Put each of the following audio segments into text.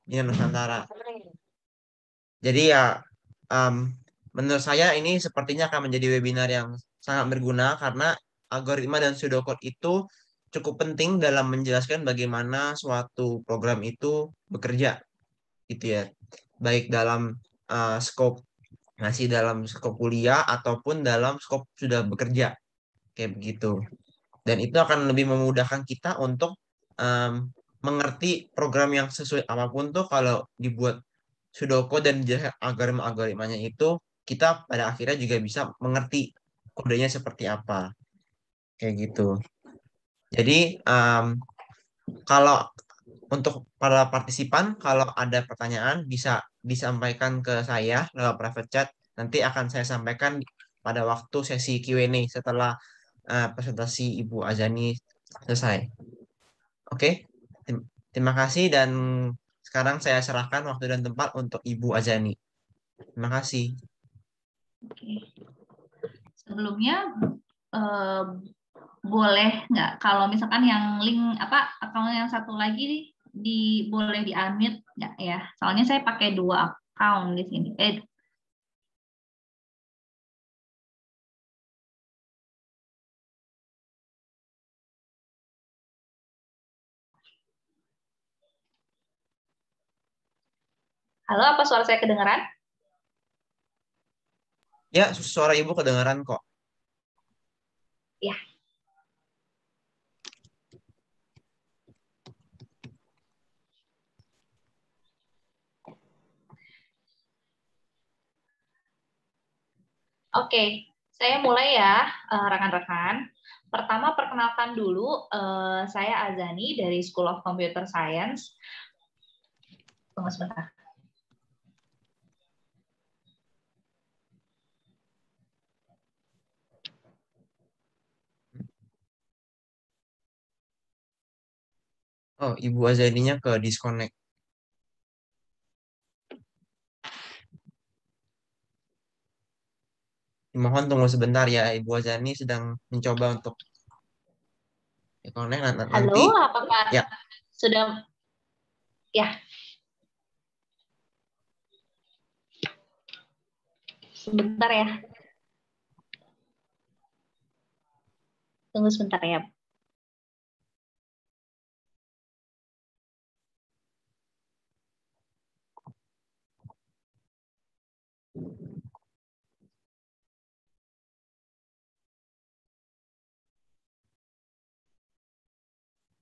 Bina Nusantara. Jadi ya, em, menurut saya ini sepertinya akan menjadi webinar yang sangat berguna karena algoritma dan pseudocode itu cukup penting dalam menjelaskan bagaimana suatu program itu bekerja, gitu ya. Baik dalam skop masih dalam skop kuliah ataupun dalam skop sudah bekerja, kayak begitu. Dan itu akan lebih memudahkan kita untuk mengerti program yang sesuai apapun tuh kalau dibuat Sudoku dan algoritma-algoritmanya itu kita pada akhirnya juga bisa mengerti kodenya seperti apa, kayak gitu. Jadi kalau untuk para partisipan kalau ada pertanyaan bisa disampaikan ke saya lewat private chat, nanti akan saya sampaikan pada waktu sesi Q&A setelah presentasi Ibu Azani selesai. Oke, terima kasih dan sekarang saya serahkan waktu dan tempat untuk Ibu Azani. Terima kasih. Sebelumnya eh, boleh nggak kalau misalkan yang link apa account yang satu lagi boleh di unmute nggak ya? Soalnya saya pakai 2 account di sini. Halo, apa suara saya kedengaran? Ya, suara Ibu kedengaran kok. Ya. Oke, saya mulai ya, rekan-rekan. Pertama, perkenalkan dulu, saya Azani dari School of Computer Science. Tunggu sebentar. Oh, Ibu Azaninya ke disconnect. Mohon tunggu sebentar ya, Ibu Azani sedang mencoba untuk connect Halo, nanti. apakah Ya, sudah? Ya, sebentar ya. Tunggu sebentar ya.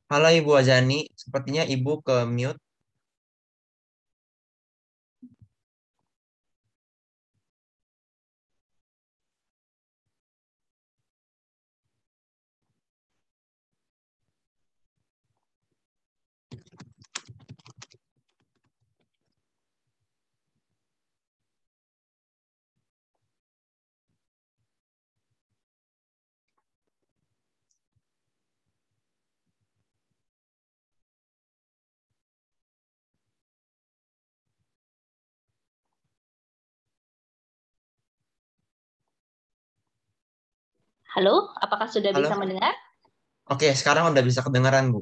halo Ibu Azani, sepertinya Ibu ke mute. Halo, apakah sudah Halo. bisa mendengar? Oke, sekarang udah bisa kedengaran, Bu.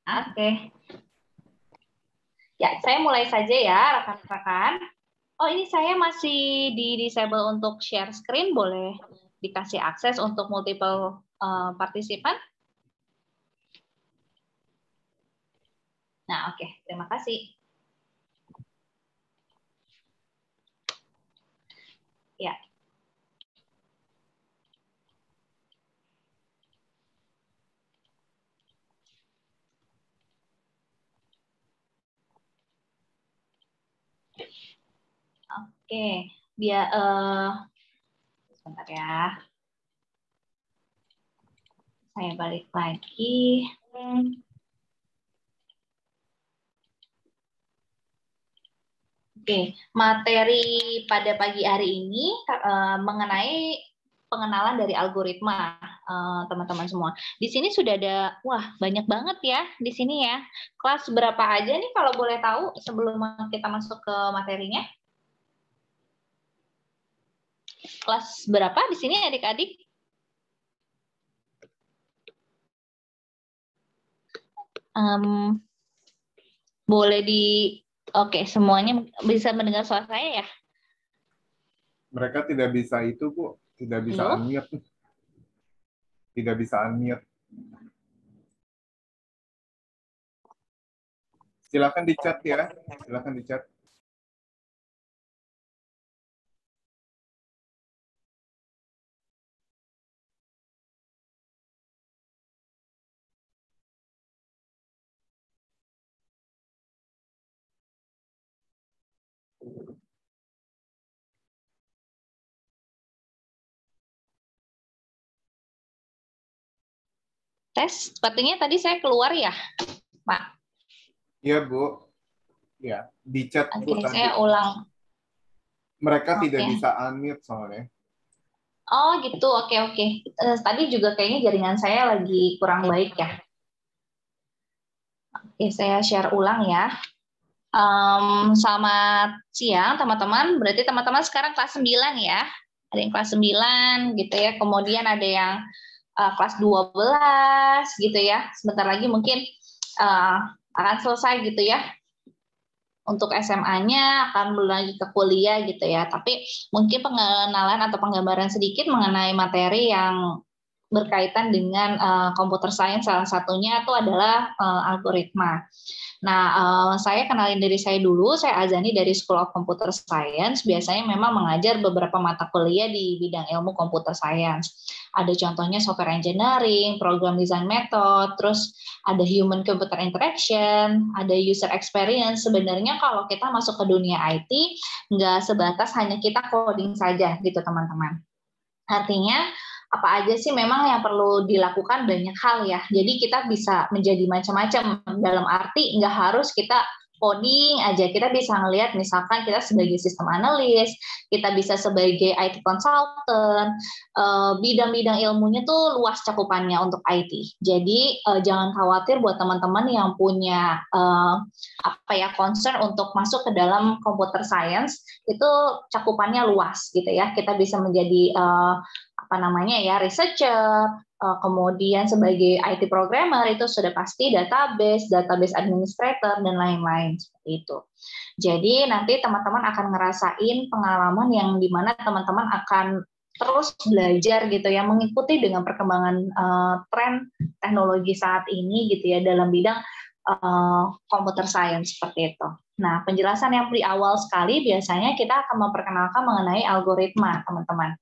Oke. Ya, saya mulai saja ya, rekan-rekan. Oh, ini saya masih di disable untuk share screen, boleh dikasih akses untuk multiple partisipan? Nah, oke. Terima kasih. Ya. Oke. Biar sebentar ya. Saya balik lagi. Oke, materi pada pagi hari ini mengenai pengenalan dari algoritma, teman-teman semua. Di sini sudah ada, wah banyak banget ya di sini ya. Kelas berapa aja nih kalau boleh tahu sebelum kita masuk ke materinya? Kelas berapa di sini adik-adik? Boleh Oke, semuanya bisa mendengar suara saya ya? Mereka tidak bisa itu, Bu. Tidak bisa Halo? unmute. Tidak bisa unmute. Silakan di chat ya. Silakan di chat. Tes, sepertinya tadi saya keluar ya, Pak? Iya, Bu. Ya, di chat Bu Oke, tadi. saya ulang. Mereka tidak Oke. bisa unmute soalnya. Oh gitu, oke oke. Tadi juga kayaknya jaringan saya lagi kurang baik ya. Oke, saya share ulang ya. Selamat siang teman-teman. Berarti teman-teman sekarang kelas 9 ya. Ada yang kelas 9 gitu ya. Kemudian ada yang kelas 12 gitu ya. Sebentar lagi mungkin akan selesai gitu ya. Untuk SMA-nya akan lagi ke kuliah gitu ya. Tapi mungkin pengenalan atau penggambaran sedikit mengenai materi yang berkaitan dengan computer science, salah satunya itu adalah algoritma. Nah, saya kenalin diri saya dulu, saya Azani dari School of Computer Science, biasanya memang mengajar beberapa mata kuliah di bidang ilmu computer science. Ada contohnya software engineering, program design method, terus ada human computer interaction, ada user experience. Sebenarnya kalau kita masuk ke dunia IT, nggak sebatas hanya kita coding saja gitu teman-teman. Artinya apa aja sih memang yang perlu dilakukan banyak hal ya. Jadi kita bisa menjadi macam-macam dalam arti nggak harus kita coding aja. Kita bisa ngelihat misalkan kita sebagai sistem analis, kita bisa sebagai IT consultant, bidang-bidang ilmunya tuh luas cakupannya untuk IT. Jadi jangan khawatir buat teman-teman yang punya concern untuk masuk ke dalam computer science, itu cakupannya luas gitu ya. Kita bisa menjadi researcher, kemudian sebagai IT programmer itu sudah pasti database administrator dan lain-lain seperti itu. Jadi nanti teman-teman akan ngerasain pengalaman yang dimana teman-teman akan terus belajar gitu ya, mengikuti dengan perkembangan tren teknologi saat ini gitu ya dalam bidang computer science seperti itu. Nah, penjelasan yang di awal sekali biasanya kita akan memperkenalkan mengenai algoritma, teman-teman.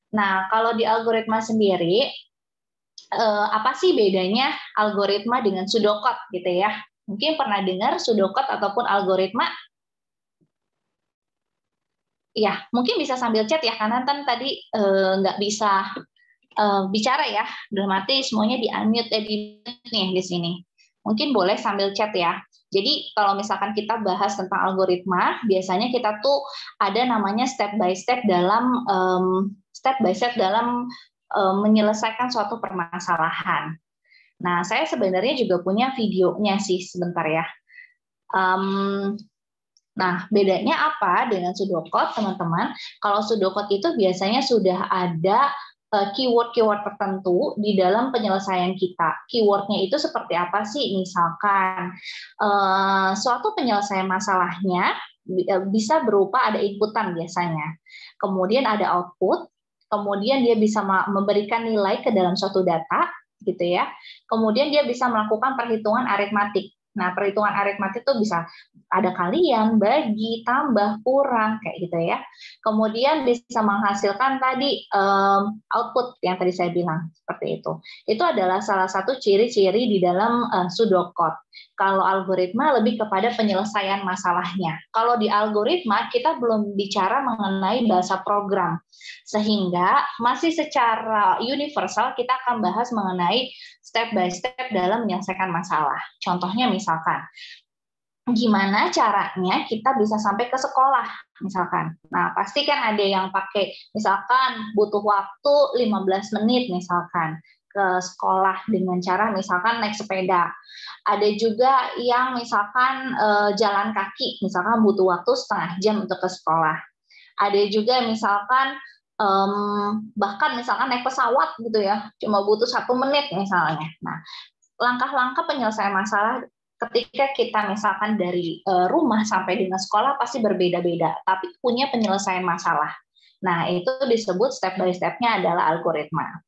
Nah, kalau di algoritma sendiri, apa sih bedanya algoritma dengan pseudocode gitu ya? Mungkin pernah dengar pseudocode ataupun algoritma? Ya, mungkin bisa sambil chat ya, karena kan tadi nggak bisa bicara ya, dalam arti semuanya di-unmute nih di sini. Mungkin boleh sambil chat ya. Jadi kalau misalkan kita bahas tentang algoritma, biasanya kita tuh ada namanya step by step dalam menyelesaikan suatu permasalahan. Nah, saya sebenarnya juga punya videonya sih sebentar ya. Nah, bedanya apa dengan pseudocode, teman-teman? Kalau pseudocode itu biasanya sudah ada keyword-keyword tertentu di dalam penyelesaian kita. Keywordnya itu seperti apa sih? Misalkan suatu penyelesaian masalahnya bisa berupa ada inputan biasanya. Kemudian ada output, kemudian dia bisa memberikan nilai ke dalam suatu data, gitu ya. Kemudian dia bisa melakukan perhitungan aritmatik. Nah, perhitungan aritmatik itu bisa ada kalian, bagi, tambah, kurang, kayak gitu ya. Kemudian bisa menghasilkan tadi output yang tadi saya bilang, seperti itu. Itu adalah salah satu ciri-ciri di dalam pseudocode. Kalau algoritma lebih kepada penyelesaian masalahnya. Kalau di algoritma, kita belum bicara mengenai bahasa program. Sehingga masih secara universal kita akan bahas mengenai step by step dalam menyelesaikan masalah. Contohnya misalkan, gimana caranya kita bisa sampai ke sekolah misalkan. Nah, pasti kan ada yang pakai misalkan butuh waktu 15 menit misalkan ke sekolah dengan cara misalkan naik sepeda. Ada juga yang misalkan jalan kaki, misalkan butuh waktu setengah jam untuk ke sekolah. Ada juga misalkan bahkan misalkan naik pesawat gitu ya, cuma butuh 1 menit misalnya. Nah, langkah-langkah penyelesaian masalah ketika kita misalkan dari rumah sampai dengan sekolah pasti berbeda-beda, tapi punya penyelesaian masalah. Nah, itu disebut step by step-nya adalah algoritma.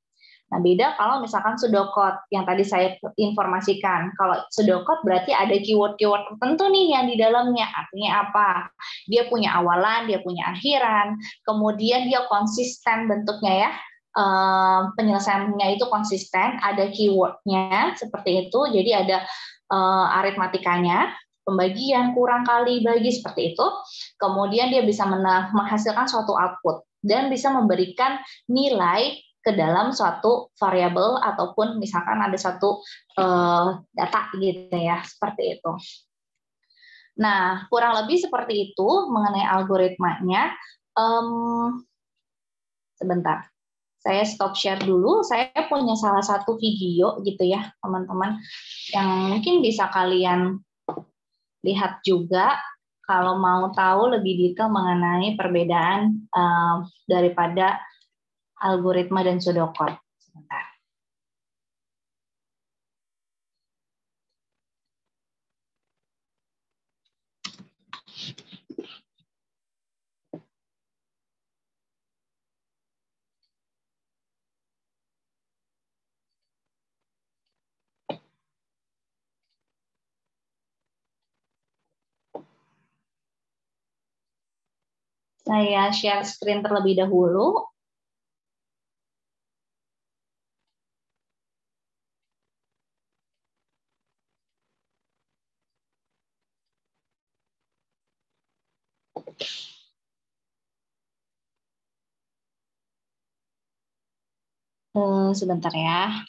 Nah, beda kalau misalkan pseudocode yang tadi saya informasikan. Kalau pseudocode berarti ada keyword-keyword tertentu nih yang di dalamnya. Artinya apa? Dia punya awalan, dia punya akhiran, kemudian dia konsisten bentuknya ya. Penyelesaiannya itu konsisten, ada keyword-nya seperti itu. Jadi ada aritmatikanya, pembagian, kurang kali, bagi, seperti itu. Kemudian dia bisa menghasilkan suatu output dan bisa memberikan nilai ke dalam suatu variabel ataupun misalkan ada satu data gitu ya, seperti itu. Nah, kurang lebih seperti itu mengenai algoritmanya. Sebentar. Saya stop share dulu. Saya punya salah satu video gitu ya, teman-teman, yang mungkin bisa kalian lihat juga kalau mau tahu lebih detail mengenai perbedaan daripada algoritma dan pseudocode. Sebentar. Saya share screen terlebih dahulu. Sebentar ya.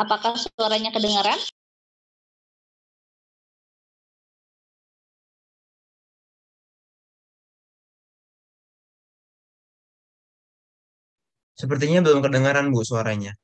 Apakah suaranya kedengaran? Sepertinya belum kedengaran, Bu, suaranya.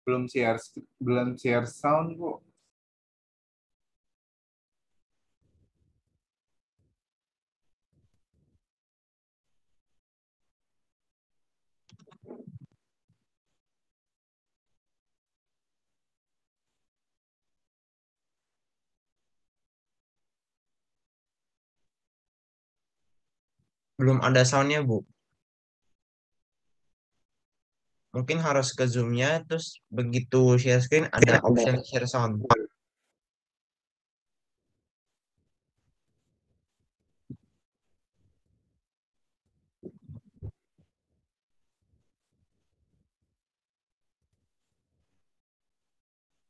belum share sound, Bu. Belum ada sound-nya, Bu. Mungkin harus ke Zoom-nya, terus begitu share screen ada option share sound.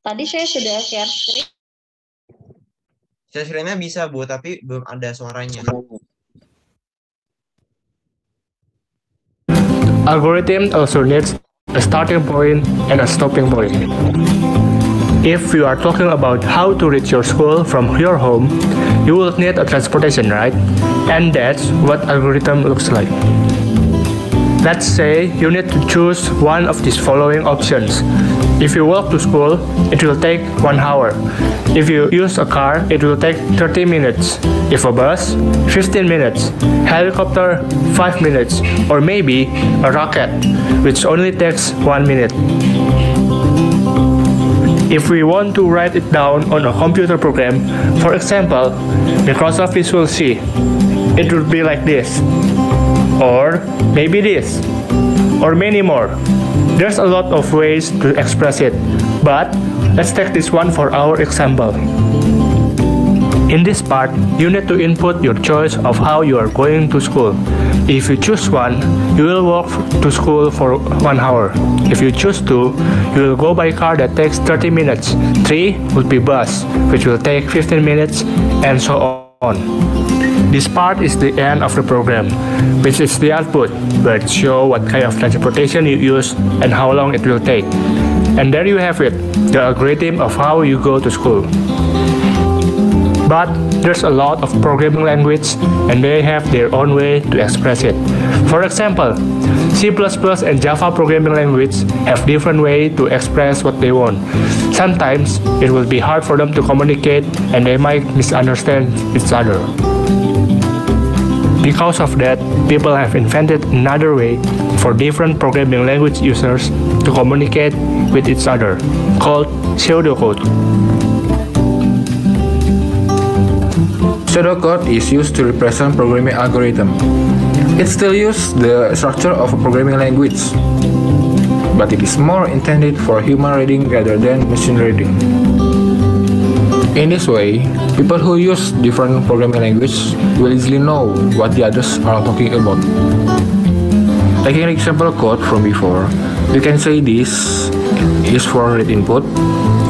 Tadi saya sudah share screen. Share screen-nya bisa, Bu, tapi belum ada suaranya. Algorithm also needs a starting point and a stopping point. If you are talking about how to reach your school from your home, you will need a transportation, right? And that's what algorithm looks like. Let's say you need to choose one of these following options. If you walk to school, it will take 1 hour. If you use a car, it will take 30 minutes. If a bus, 15 minutes. Helicopter, 5 minutes. Or maybe a rocket, which only takes 1 minute. If we want to write it down on a computer program, for example, Microsoft Visual C, it would be like this. Or maybe this. Or many more. There's a lot of ways to express it, but let's take this one for our example. In this part, you need to input your choice of how you are going to school. If you choose 1, you will walk to school for 1 hour. If you choose 2, you will go by car that takes 30 minutes. 3 would be bus, which will take 15 minutes, and so on. This part is the end of the program, which is the output, where it shows what kind of transportation you use and how long it will take. And there you have it, the algorithm of how you go to school. But there's a lot of programming language and they have their own way to express it. For example, C++ and Java programming language have different way to express what they want. Sometimes it will be hard for them to communicate and they might misunderstand each other. Because of that, people have invented another way for different programming language users to communicate with each other, called pseudocode. Pseudocode is used to represent programming algorithm. It still uses the structure of a programming language, but it is more intended for human reading rather than machine reading. In this way, people who use different programming languages will easily know what the others are talking about. Taking an example code from before, you can say this is for read input,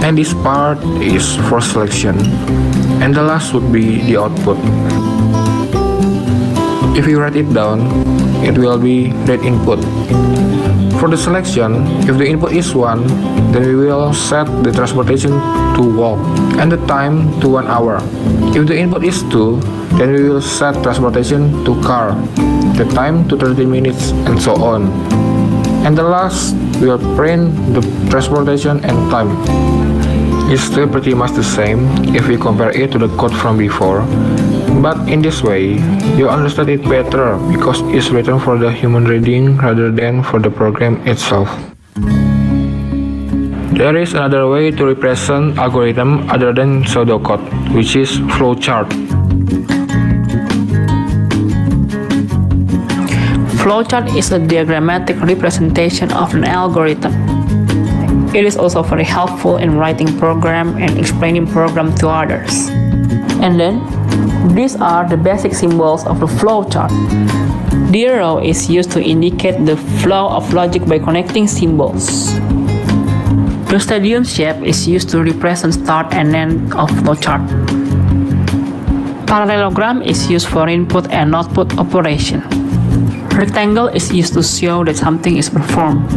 and this part is for selection, and the last would be the output. If you write it down, it will be read input. For the selection, if the input is 1, then we will set the transportation to walk and the time to 1 hour. If the input is 2, then we will set transportation to car, the time to 30 minutes, and so on. And the last will print the transportation and time. It's still pretty much the same if we compare it to the code from before, but in this way, you understand it better because it's written for the human reading rather than for the program itself. There is another way to represent algorithm other than pseudocode, which is flowchart. Flowchart is a diagrammatic representation of an algorithm. It is also very helpful in writing program and explaining program to others. And then, these are the basic symbols of the flowchart. The arrow is used to indicate the flow of logic by connecting symbols. The stadium shape is used to represent start and end of flowchart. Parallelogram is used for input and output operation. Rectangle is used to show that something is performed.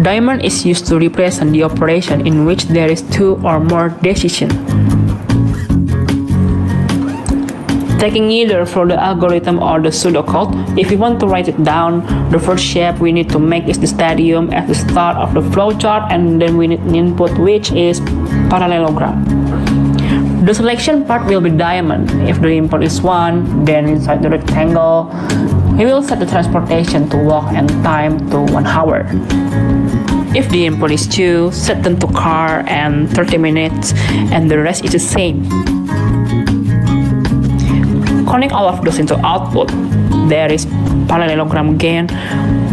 Diamond is used to represent the operation in which there is 2 or more decisions. Taking either for the algorithm or the pseudocode, if we want to write it down, the first shape we need to make is the stadium at the start of the flowchart, and then we need an input which is parallelogram. The selection part will be diamond. If the input is 1, then inside the rectangle, we will set the transportation to walk and time to 1 hour. If the input is 2, set them to car and 30 minutes, and the rest is the same. Connect all of those into output. There is parallelogram again.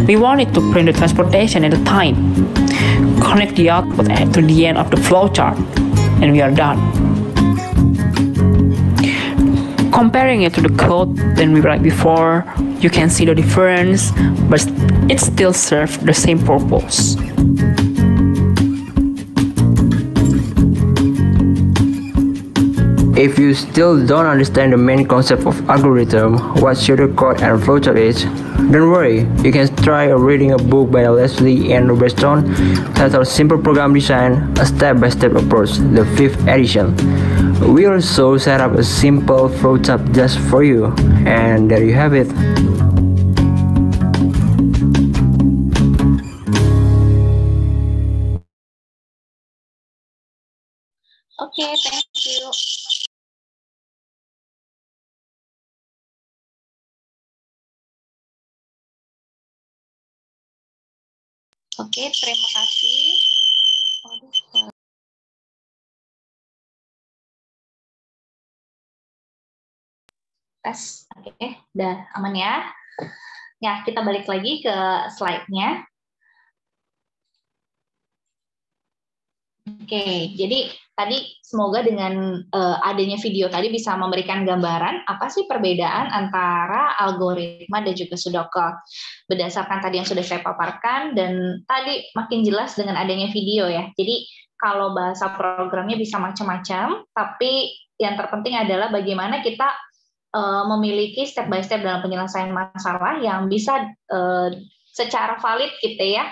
We want it to print the transportation and the time. Connect the output to the end of the flowchart, and we are done. Comparing it to the code that we wrote before, you can see the difference, but it still serves the same purpose. If you still don't understand the main concept of algorithm, what pseudocode and flowchart is, don't worry, you can try reading a book by Leslie Ann Robertson titled Simple Program Design, a Step-by-Step Approach, the 5th edition. We also set up a simple flowchart just for you, and there you have it. Okay, thank you. Oke, terima kasih. Tes, oke, udah aman ya. Ya, kita balik lagi ke slide-nya. Oke, jadi tadi semoga dengan adanya video tadi bisa memberikan gambaran apa sih perbedaan antara algoritma dan juga pseudocode. Berdasarkan tadi yang sudah saya paparkan dan tadi makin jelas dengan adanya video ya. Jadi kalau bahasa programnya bisa macam-macam, tapi yang terpenting adalah bagaimana kita memiliki step by step dalam penyelesaian masalah yang bisa secara valid gitu ya,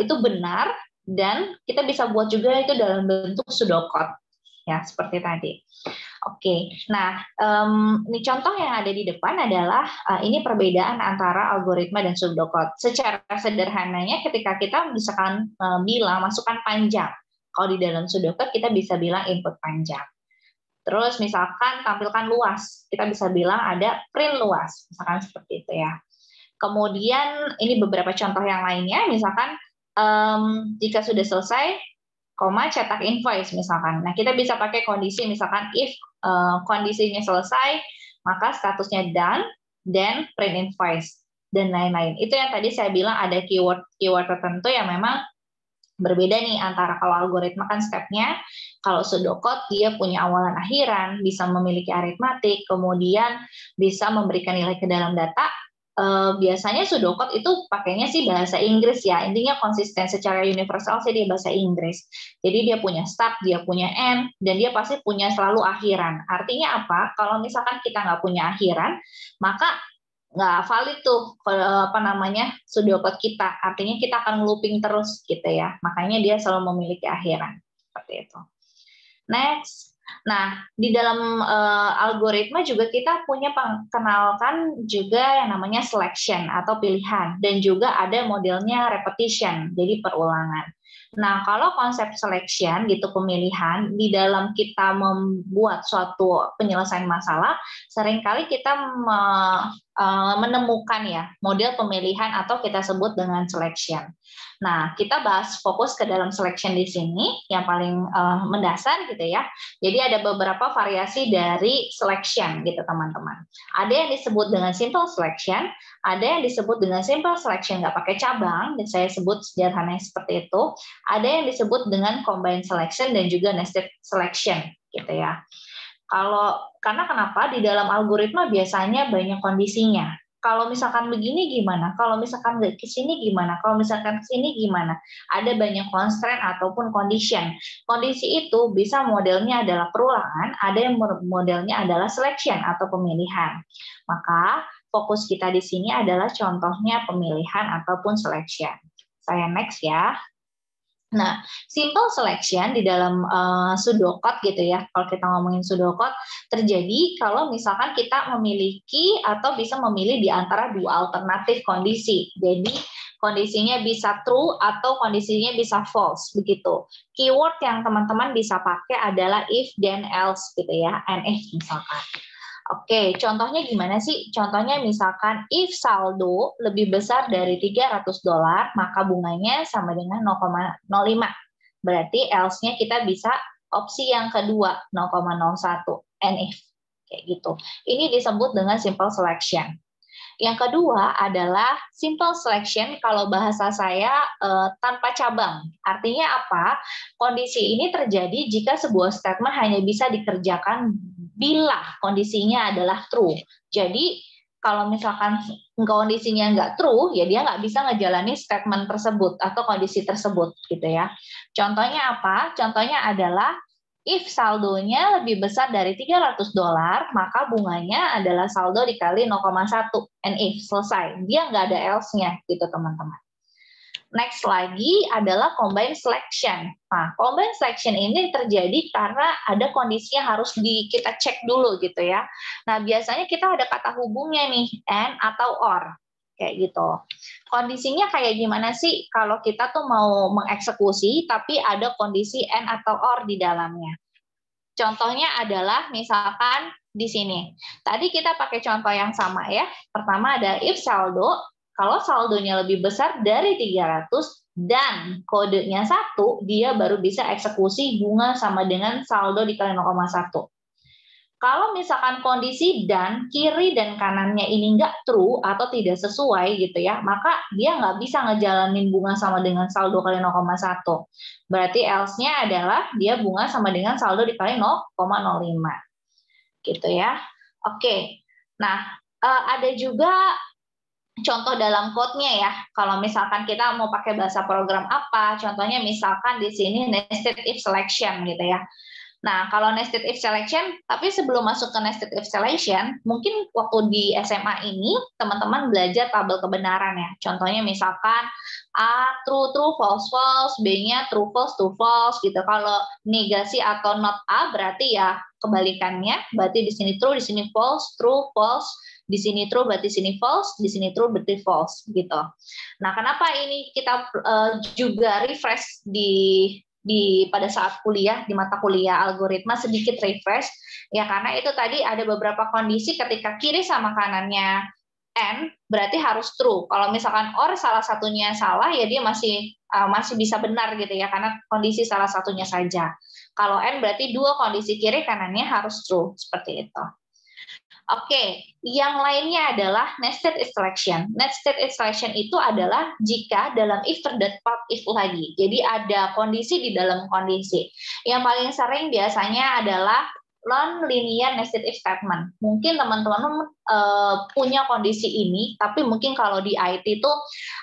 itu benar, dan kita bisa buat juga itu dalam bentuk pseudocode ya, seperti tadi. Oke, nah ini contoh yang ada di depan adalah ini perbedaan antara algoritma dan pseudocode. Secara sederhananya ketika kita misalkan bilang masukkan panjang, kalau di dalam pseudocode kita bisa bilang input panjang. Terus misalkan tampilkan luas, kita bisa bilang ada print luas, misalkan seperti itu ya. Kemudian ini beberapa contoh yang lainnya, misalkan jika sudah selesai, cetak invoice misalkan. Nah, kita bisa pakai kondisi misalkan if kondisinya selesai, maka statusnya done, then print invoice, dan lain-lain. Itu yang tadi saya bilang ada keyword tertentu yang memang berbeda nih antara kalau algoritma kan stepnya, kalau pseudocode dia punya awalan akhiran, bisa memiliki aritmatik, kemudian bisa memberikan nilai ke dalam data. Biasanya pseudocode itu pakainya sih bahasa Inggris ya, intinya konsisten secara universal sih dia bahasa Inggris. Jadi dia punya start, dia punya end, dan dia pasti punya selalu akhiran. Artinya apa? Kalau misalkan kita nggak punya akhiran, maka nggak valid tuh pseudocode kita. Artinya kita akan looping terus gitu ya. Makanya dia selalu memiliki akhiran seperti itu. Next. Nah, di dalam algoritma juga kita punya kenalkan juga yang namanya selection atau pilihan, dan juga ada modelnya repetition, jadi perulangan. Nah, kalau konsep selection gitu, pemilihan, di dalam kita membuat suatu penyelesaian masalah, seringkali kita menemukan ya model pemilihan atau kita sebut dengan selection. Nah, kita bahas fokus ke dalam selection di sini yang paling mendasar gitu ya. Jadi ada beberapa variasi dari selection gitu teman-teman. Ada yang disebut dengan simple selection, ada yang disebut dengan simple selection nggak pakai cabang, dan saya sebut sederhananya seperti itu. Ada yang disebut dengan combined selection dan juga nested selection gitu ya. Karena kenapa? Di dalam algoritma biasanya banyak kondisinya. Kalau misalkan begini gimana? Kalau misalkan ke sini gimana? Kalau misalkan ke sini gimana? Ada banyak constraint ataupun condition. Kondisi itu bisa modelnya adalah perulangan, ada yang modelnya adalah selection atau pemilihan. Maka fokus kita di sini adalah contohnya pemilihan ataupun selection. Saya next ya. Nah, simple selection di dalam pseudocode gitu ya, kalau kita ngomongin pseudocode, terjadi kalau misalkan kita memiliki atau bisa memilih di antara dua alternatif kondisi. Jadi, kondisinya bisa true atau kondisinya bisa false, begitu. Keyword yang teman-teman bisa pakai adalah if, then, else gitu ya, and if misalkan. Oke, contohnya gimana sih? Contohnya misalkan if saldo lebih besar dari $300, maka bunganya sama dengan 0,05. Berarti else-nya kita bisa opsi yang kedua, 0,01, and if. Kayak gitu. Ini disebut dengan simple selection. Yang kedua adalah simple selection, kalau bahasa saya tanpa cabang. Artinya apa? Kondisi ini terjadi jika sebuah statement hanya bisa dikerjakan bila kondisinya adalah true. Jadi kalau misalkan kondisinya nggak true, ya dia nggak bisa ngejalani statement tersebut atau kondisi tersebut gitu ya. Contohnya apa? Contohnya adalah if saldonya lebih besar dari $300, maka bunganya adalah saldo dikali 0,1, and if, selesai. Dia nggak ada else-nya gitu teman-teman. Next lagi adalah combined selection. Nah, combined selection ini terjadi karena ada kondisi yang harus kita cek dulu gitu ya. Nah, biasanya kita ada kata hubungnya nih, and atau or. Kayak gitu. Kondisinya kayak gimana sih kalau kita tuh mau mengeksekusi tapi ada kondisi and atau or di dalamnya? Contohnya adalah misalkan di sini. Tadi kita pakai contoh yang sama ya. Pertama ada if saldo, kalau saldonya lebih besar dari 300 dan kodenya 1, dia baru bisa eksekusi bunga sama dengan saldo dikali 0,1. Kalau misalkan kondisi dan kiri dan kanannya ini nggak true atau tidak sesuai gitu ya, maka dia nggak bisa ngejalanin bunga sama dengan saldo kali 0,1. Berarti else-nya adalah dia bunga sama dengan saldo dikali 0,05. Gitu ya. Oke. Nah, ada juga contoh dalam code-nya ya. Kalau misalkan kita mau pakai bahasa program apa, contohnya misalkan di sini nested if selection gitu ya. Nah, kalau nested if selection, tapi sebelum masuk ke nested if selection, mungkin waktu di SMA ini teman-teman belajar tabel kebenaran ya. Contohnya misalkan A true true false false, B-nya true false gitu. Kalau negasi atau not A berarti ya kebalikannya, berarti di sini true, di sini false, true false, di sini true berarti sini false, di sini true berarti false gitu. Nah, kenapa ini kita juga refresh di pada saat kuliah, di mata kuliah algoritma sedikit refresh ya, karena itu tadi ada beberapa kondisi ketika kiri sama kanannya N berarti harus true. Kalau misalkan or salah satunya salah ya dia masih bisa benar gitu ya, karena kondisi salah satunya saja. Kalau N berarti dua kondisi kiri kanannya harus true, seperti itu. Oke, yang lainnya adalah nested if selection. Nested if selection itu adalah jika dalam if terdapat if lagi. Jadi ada kondisi di dalam kondisi. Yang paling sering biasanya adalah non-linear nested if statement. Mungkin teman-teman punya kondisi ini, tapi mungkin kalau di IT itu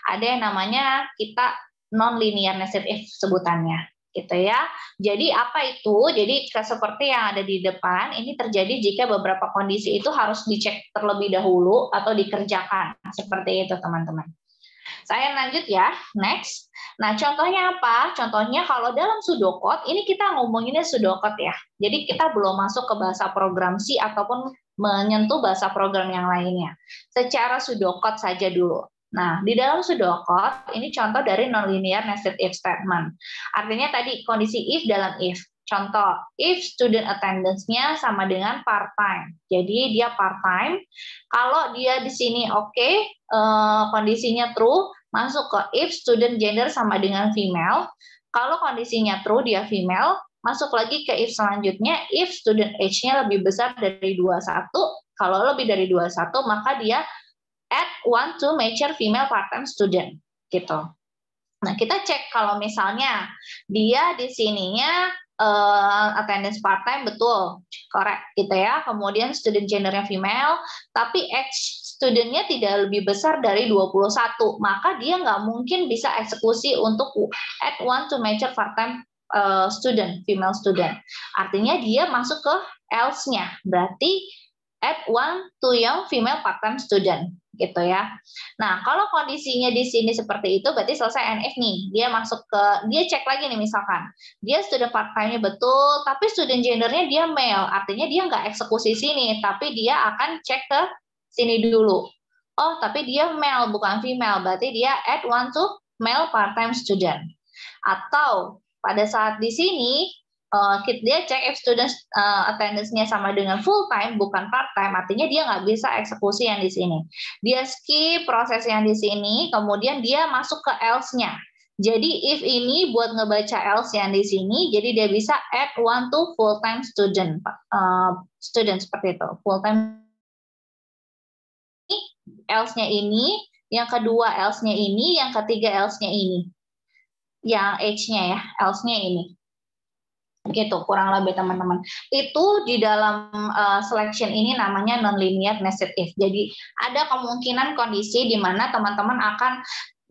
ada yang namanya kita non-linear nested if sebutannya. Gitu ya. Jadi apa itu? Jadi seperti yang ada di depan, ini terjadi jika beberapa kondisi itu harus dicek terlebih dahulu atau dikerjakan. Seperti itu teman-teman. Saya lanjut ya, next. Nah, contohnya apa? Contohnya kalau dalam pseudocode, ini kita ngomonginnya pseudocode ya. Jadi kita belum masuk ke bahasa program C ataupun menyentuh bahasa program yang lainnya. Secara pseudocode saja dulu. Nah, di dalam pseudocode, ini contoh dari nonlinear nested if statement. Artinya tadi kondisi if dalam if. Contoh, if student attendance-nya sama dengan part-time. Jadi dia part-time. Kalau dia di sini oke, kondisinya true, masuk ke if student gender sama dengan female. Kalau kondisinya true, dia female, masuk lagi ke if selanjutnya, if student age-nya lebih besar dari 21. Kalau lebih dari 21, maka dia add one to mature female part-time student, gitu. Nah, kita cek kalau misalnya dia di sininya attendance part-time betul, correct, gitu ya. Kemudian student gendernya female, tapi age studentnya tidak lebih besar dari 21, maka dia nggak mungkin bisa eksekusi untuk add one to mature part-time student, female student. Artinya dia masuk ke else-nya, berarti add one to young female part-time student, gitu ya. Nah, kalau kondisinya di sini seperti itu, berarti selesai NF nih. Dia masuk ke, dia cek lagi nih misalkan, dia student part-time-nya betul, tapi student gendernya dia male, artinya dia nggak eksekusi sini, tapi dia akan cek ke sini dulu. Oh, tapi dia male, bukan female, berarti dia add one to male part-time student. Atau pada saat di sini, dia cek if student attendance-nya sama dengan full time bukan part time, artinya dia nggak bisa eksekusi yang di sini. Dia skip proses yang di sini, kemudian dia masuk ke else-nya. Jadi if ini buat ngebaca else yang di sini, jadi dia bisa add one to full time student, seperti itu. Full time else-nya ini, yang kedua else-nya ini, yang ketiga else-nya ini, yang age-nya ya, else-nya ini. Gitu, kurang lebih teman-teman. Itu di dalam selection ini namanya nonlinear nested if. Jadi ada kemungkinan kondisi di mana teman-teman akan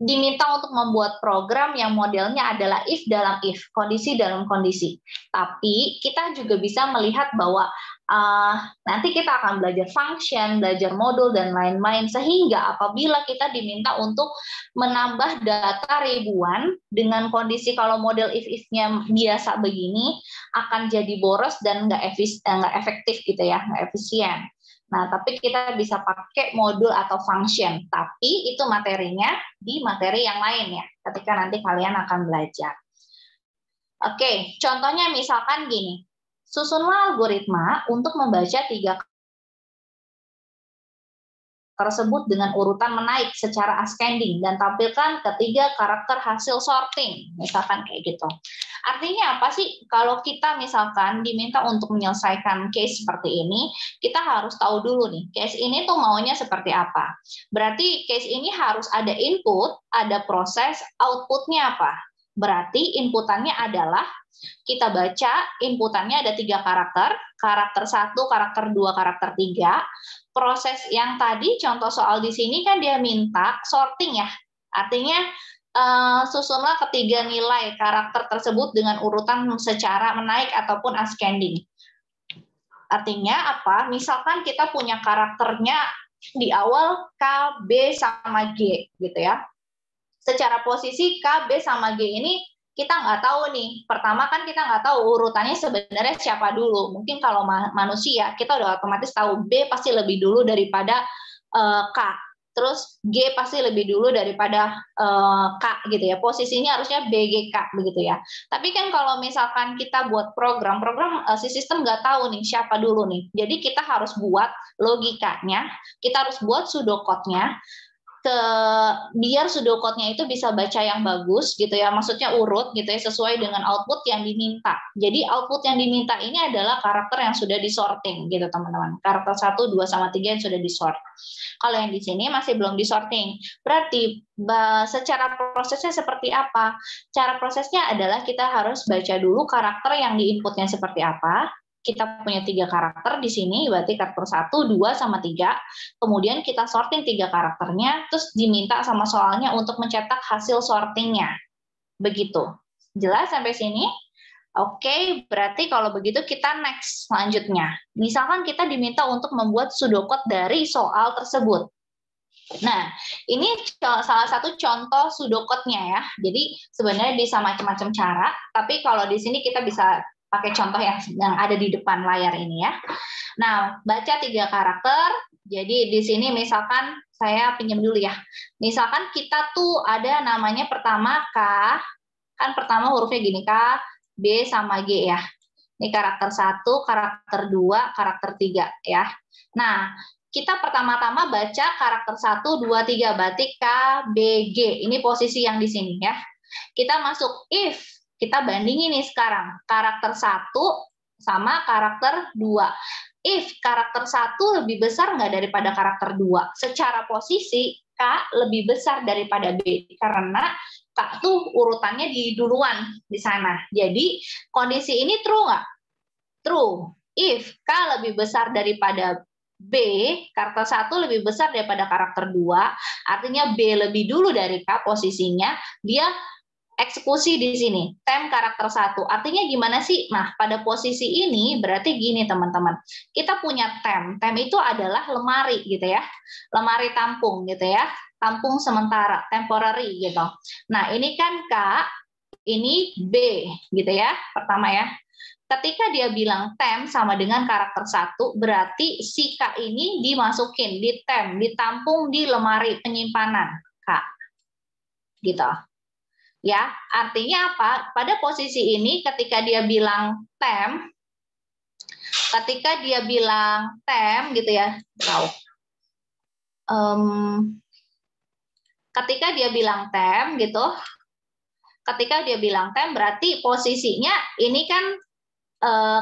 diminta untuk membuat program yang modelnya adalah if dalam if, kondisi dalam kondisi. Tapi kita juga bisa melihat bahwa nanti kita akan belajar function, belajar modul, dan lain-lain. Sehingga apabila kita diminta untuk menambah data ribuan dengan kondisi kalau model if-if-nya biasa begini, akan jadi boros dan nggak efektif gitu ya, nggak efisien. Nah, tapi kita bisa pakai modul atau function. Tapi itu materinya di materi yang lain ya, ketika nanti kalian akan belajar. Oke, contohnya misalkan gini. Susunlah algoritma untuk membaca 3 tersebut dengan urutan menaik secara ascending dan tampilkan ketiga karakter hasil sorting, misalkan kayak gitu. Artinya apa sih? Kalau kita misalkan diminta untuk menyelesaikan case seperti ini, kita harus tahu dulu nih, case ini tuh maunya seperti apa. Berarti case ini harus ada input, ada proses, outputnya apa? Berarti inputannya adalah kita baca inputannya ada 3 karakter 1, karakter 2, karakter 3. Proses yang tadi contoh soal di sini kan dia minta sorting ya. Artinya susunlah ketiga nilai karakter tersebut dengan urutan secara menaik ataupun ascending. Artinya apa? Misalkan kita punya karakternya di awal K, B, sama G, gitu ya. Secara posisi K, B, sama G ini kita nggak tahu nih. Pertama kan kita nggak tahu urutannya sebenarnya siapa dulu. Mungkin kalau manusia, kita udah otomatis tahu B pasti lebih dulu daripada K. Terus G pasti lebih dulu daripada K gitu ya. Posisinya harusnya BGK begitu ya. Tapi kan kalau misalkan kita buat program si sistem nggak tahu nih siapa dulu nih. Jadi kita harus buat logikanya, kita harus buat pseudocode-nya biar pseudocode-nya itu bisa baca yang bagus gitu ya, maksudnya urut gitu ya, sesuai dengan output yang diminta. Jadi output yang diminta ini adalah karakter yang sudah disorting gitu teman-teman. Karakter 1, 2, sama 3 yang sudah disort. Kalau yang di sini masih belum disorting. Berarti secara prosesnya seperti apa? Cara prosesnya adalah kita harus baca dulu karakter yang diinputnya seperti apa. Kita punya 3 karakter di sini, berarti karakter 1, 2, sama 3. Kemudian kita sorting 3 karakternya, terus diminta sama soalnya untuk mencetak hasil sortingnya. Begitu. Jelas sampai sini? Oke, berarti kalau begitu kita next selanjutnya. Misalkan kita diminta untuk membuat pseudocode dari soal tersebut. Nah, ini salah satu contoh pseudocode-nya ya. Jadi sebenarnya bisa macam-macam cara, tapi kalau di sini kita bisa pakai contoh yang ada di depan layar ini ya. Nah, baca 3 karakter. Jadi di sini misalkan saya pinjam dulu ya. Misalkan kita tuh ada namanya pertama K, kan pertama hurufnya gini K, B, sama G ya. Ini karakter 1, karakter 2, karakter 3 ya. Nah, kita pertama-tama baca karakter 1, 2, 3, berarti K, B, G. Ini posisi yang di sini ya. Kita masuk if. Kita bandingin nih sekarang, karakter 1 sama karakter 2. If karakter 1 lebih besar nggak daripada karakter 2? Secara posisi, K lebih besar daripada B, karena K tuh urutannya di duluan di sana. Jadi, kondisi ini true nggak? True. If K lebih besar daripada B, karakter 1 lebih besar daripada karakter 2, artinya B lebih dulu dari K posisinya, dia eksekusi di sini, tem karakter 1. Artinya gimana sih? Nah, pada posisi ini berarti gini teman-teman. Kita punya tem. Tem itu adalah lemari gitu ya. Lemari tampung gitu ya. Tampung sementara, temporary gitu. Nah, ini kan K, ini B gitu ya. Pertama ya. Ketika dia bilang tem sama dengan karakter 1, berarti si K ini dimasukin di tem, ditampung di lemari penyimpanan K. Gitu. Ya, artinya apa? Pada posisi ini ketika dia bilang tem gitu ya, ketika dia bilang tem gitu, ketika dia bilang tem berarti posisinya ini kan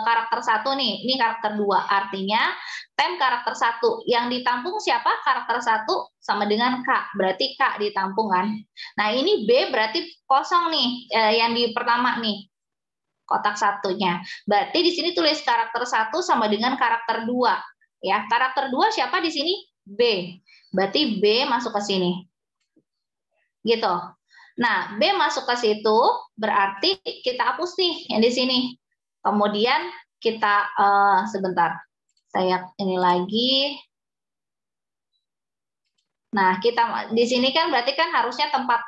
karakter 1 nih, ini karakter 2, artinya tem karakter 1, yang ditampung siapa? Karakter 1 sama dengan K, berarti K ditampung kan. Nah ini B berarti kosong nih, yang di pertama nih, kotak satunya. Berarti di sini tulis karakter 1 sama dengan karakter 2, ya. Karakter 2 siapa di sini? B, berarti B masuk ke sini, gitu. Nah B masuk ke situ, berarti kita hapus nih yang di sini. Kemudian kita sebentar, saya ini lagi. Nah, kita di sini kan berarti kan harusnya tempat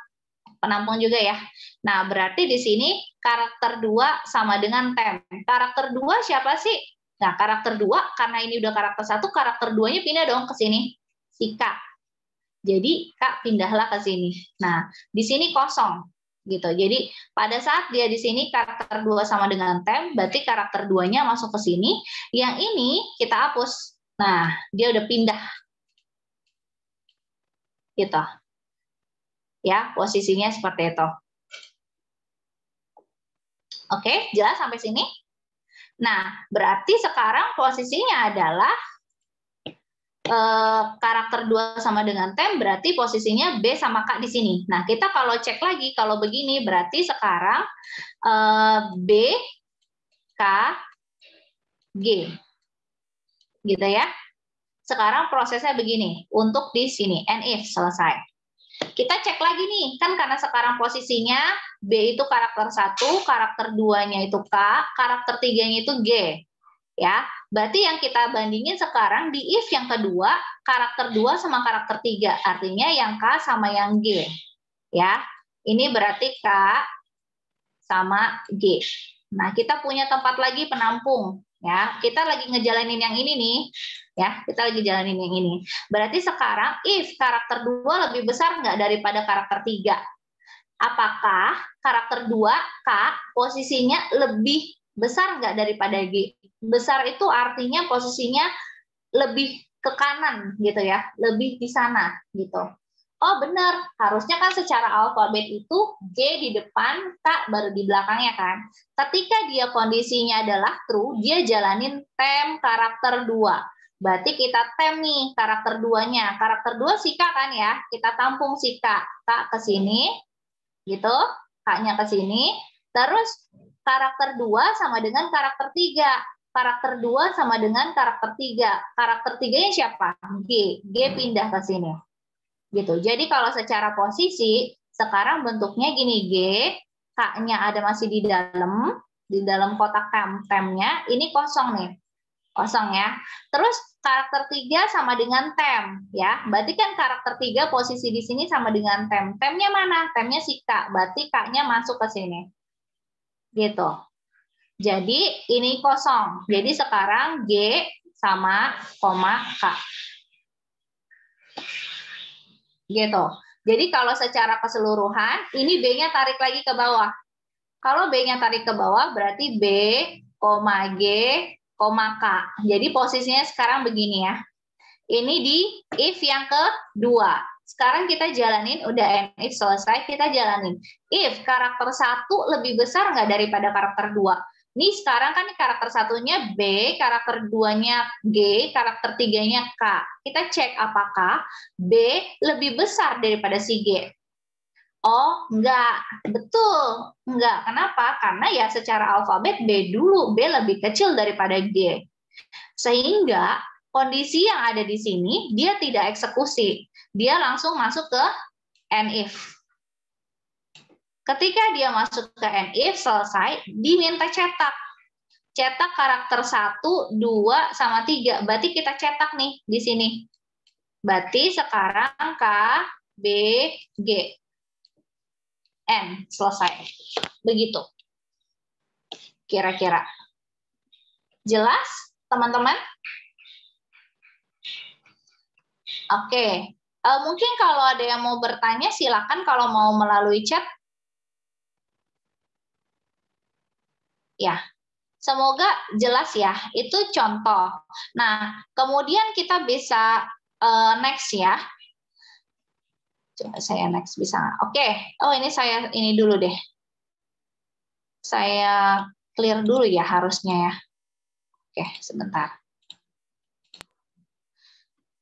penampung juga ya. Nah, berarti di sini karakter 2 sama dengan tem. Karakter 2 siapa sih? Nah, karakter 2 karena ini udah karakter 1, karakter 2-nya pindah dong ke sini. Si K. Jadi K pindahlah ke sini. Nah, di sini kosong. Gitu. Jadi pada saat dia di sini karakter 2 sama dengan tem, berarti karakter 2-nya masuk ke sini. Yang ini kita hapus. Nah, dia udah pindah. Gitu. Ya, posisinya seperti itu. Oke, jelas sampai sini? Nah, berarti sekarang posisinya adalah karakter 2 sama dengan tem, berarti posisinya B sama K di sini. Nah, kita kalau cek lagi, kalau begini, berarti sekarang B, K, G. Gitu ya. Sekarang prosesnya begini, untuk di sini, and if selesai. Kita cek lagi nih, kan karena sekarang posisinya B itu karakter 1, karakter 2-nya itu K, karakter 3-nya itu G. Ya, berarti yang kita bandingin sekarang di if yang kedua, karakter 2 sama karakter 3, artinya yang K sama yang G. Ya, ini berarti K sama G. Nah, kita punya tempat lagi penampung. Ya, kita lagi ngejalanin yang ini nih. Ya, kita lagi jalanin yang ini. Berarti sekarang if karakter 2 lebih besar nggak daripada karakter 3? Apakah karakter 2 K posisinya lebih besar nggak daripada G? Besar itu artinya posisinya lebih ke kanan gitu ya, lebih di sana gitu. Oh benar, harusnya kan secara alfabet itu G di depan, K baru di belakangnya kan. Ketika dia kondisinya adalah true, dia jalanin tem karakter 2. Berarti kita tem nih karakter 2-nya. Karakter 2 si K kan ya, kita tampung si K. K ke sini, gitu, K-nya ke sini. Terus karakter 2 sama dengan karakter 3. Karakter 2 sama dengan karakter 3. Karakter 3-nya siapa? G. G pindah ke sini. Gitu. Jadi kalau secara posisi sekarang bentuknya gini, G, K-nya ada masih di dalam kotak temnya, ini kosong nih. Kosong ya. Terus karakter 3 sama dengan tem ya. Berarti kan karakter 3 posisi di sini sama dengan tem. Temnya mana? Temnya si K. Berarti K-nya masuk ke sini. Gitu. Jadi ini kosong. Jadi sekarang G sama koma K. Gitu. Jadi kalau secara keseluruhan, ini B-nya tarik lagi ke bawah. Kalau B-nya tarik ke bawah, berarti B, G, K. Jadi posisinya sekarang begini ya. Ini di if yang kedua. Sekarang kita jalanin, udah if selesai, kita jalanin. If karakter 1 lebih besar nggak daripada karakter 2? Nih sekarang kan karakter 1-nya B, karakter 2-nya G, karakter 3-nya K. Kita cek apakah B lebih besar daripada si G. Oh, enggak. Betul. Enggak. Kenapa? Karena ya secara alfabet B dulu. B lebih kecil daripada G. Sehingga kondisi yang ada di sini, dia tidak eksekusi. Dia langsung masuk ke NIF. Ketika dia masuk ke NIF, selesai, diminta cetak. Cetak karakter 1, 2, sama 3. Berarti kita cetak nih di sini. Berarti sekarang K, B, G. N, selesai. Begitu. Kira-kira. Jelas, teman-teman? Oke. Mungkin kalau ada yang mau bertanya, silakan kalau mau melalui chat. Ya, semoga jelas ya. Itu contoh. Nah, kemudian kita bisa next ya. Coba saya next bisa nggak? Oke. Oh, ini dulu deh. Saya clear dulu ya harusnya ya. Oke, sebentar.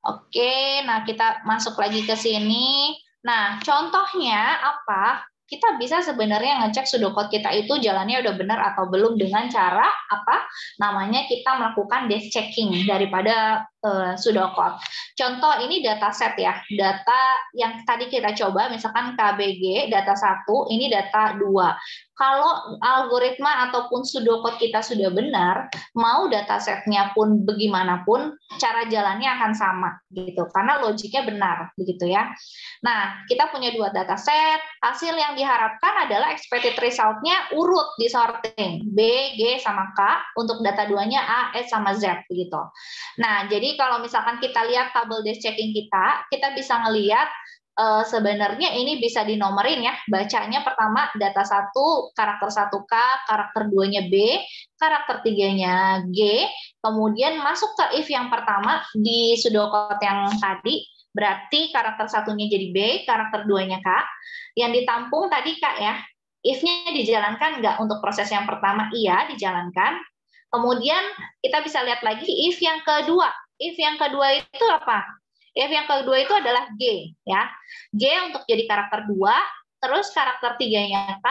Oke, nah kita masuk lagi ke sini. Nah, contohnya apa? Kita bisa sebenarnya ngecek pseudocode kita itu jalannya udah benar atau belum dengan cara apa? Namanya kita melakukan desk checking daripada pseudocode. Contoh ini dataset ya. Data yang tadi kita coba misalkan KBG data 1, ini data 2. Kalau algoritma ataupun pseudocode kita sudah benar, mau datasetnya pun bagaimanapun, cara jalannya akan sama gitu, karena logiknya benar begitu ya. Nah, kita punya 2 dataset, hasil yang diharapkan adalah expected result-nya urut di sorting, B, G, sama K, untuk data 2-nya A, S, sama Z begitu. Nah, jadi kalau misalkan kita lihat tabel desk checking kita bisa ngelihat sebenarnya ini bisa dinomorin ya, bacanya pertama data 1, karakter 1K, karakter 2-nya B, karakter 3-nya G, kemudian masuk ke if yang pertama di pseudocode yang tadi, berarti karakter 1-nya jadi B, karakter 2-nya K, yang ditampung tadi K ya, if-nya dijalankan nggak untuk proses yang pertama? Iya, dijalankan. Kemudian kita bisa lihat lagi if yang kedua. If yang kedua itu apa? If yang kedua itu adalah G ya. G untuk jadi karakter 2, terus karakter 3-nya K,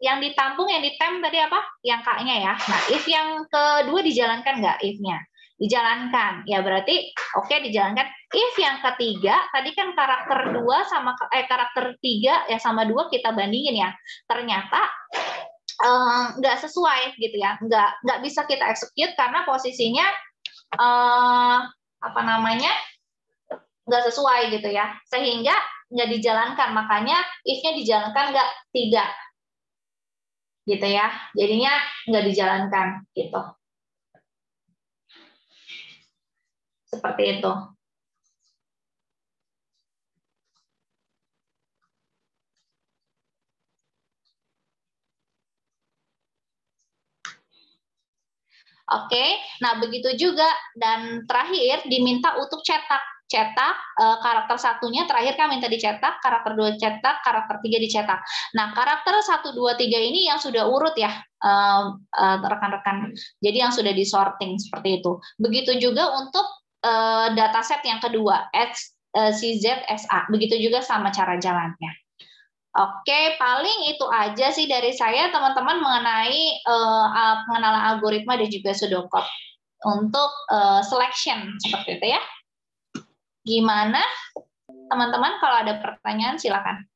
yang ditampung yang ditem tadi apa? Yang K-nya ya. Nah, if yang kedua dijalankan nggak if-nya? dijalankan. Ya berarti oke, dijalankan. If yang ketiga tadi kan karakter 2 sama karakter 3 ya sama 2 kita bandingin ya. Ternyata nggak sesuai gitu ya. Nggak bisa kita execute karena posisinya nggak sesuai gitu ya. Sehingga nggak dijalankan. Makanya if-nya dijalankan nggak, tidak. Gitu ya. Jadinya nggak dijalankan gitu. Seperti itu. Oke, nah begitu juga dan terakhir diminta untuk cetak karakter satunya terakhir kan minta dicetak, karakter 2 cetak, karakter 3 dicetak. Nah, karakter 1 2 3 ini yang sudah urut ya rekan-rekan. Jadi yang sudah disorting seperti itu. Begitu juga untuk dataset yang kedua, XCZSA. Begitu juga sama cara jalannya. Oke, paling itu aja sih dari saya teman-teman mengenai pengenalan algoritma dan juga pseudocode untuk selection seperti itu ya. Gimana teman-teman, kalau ada pertanyaan silakan.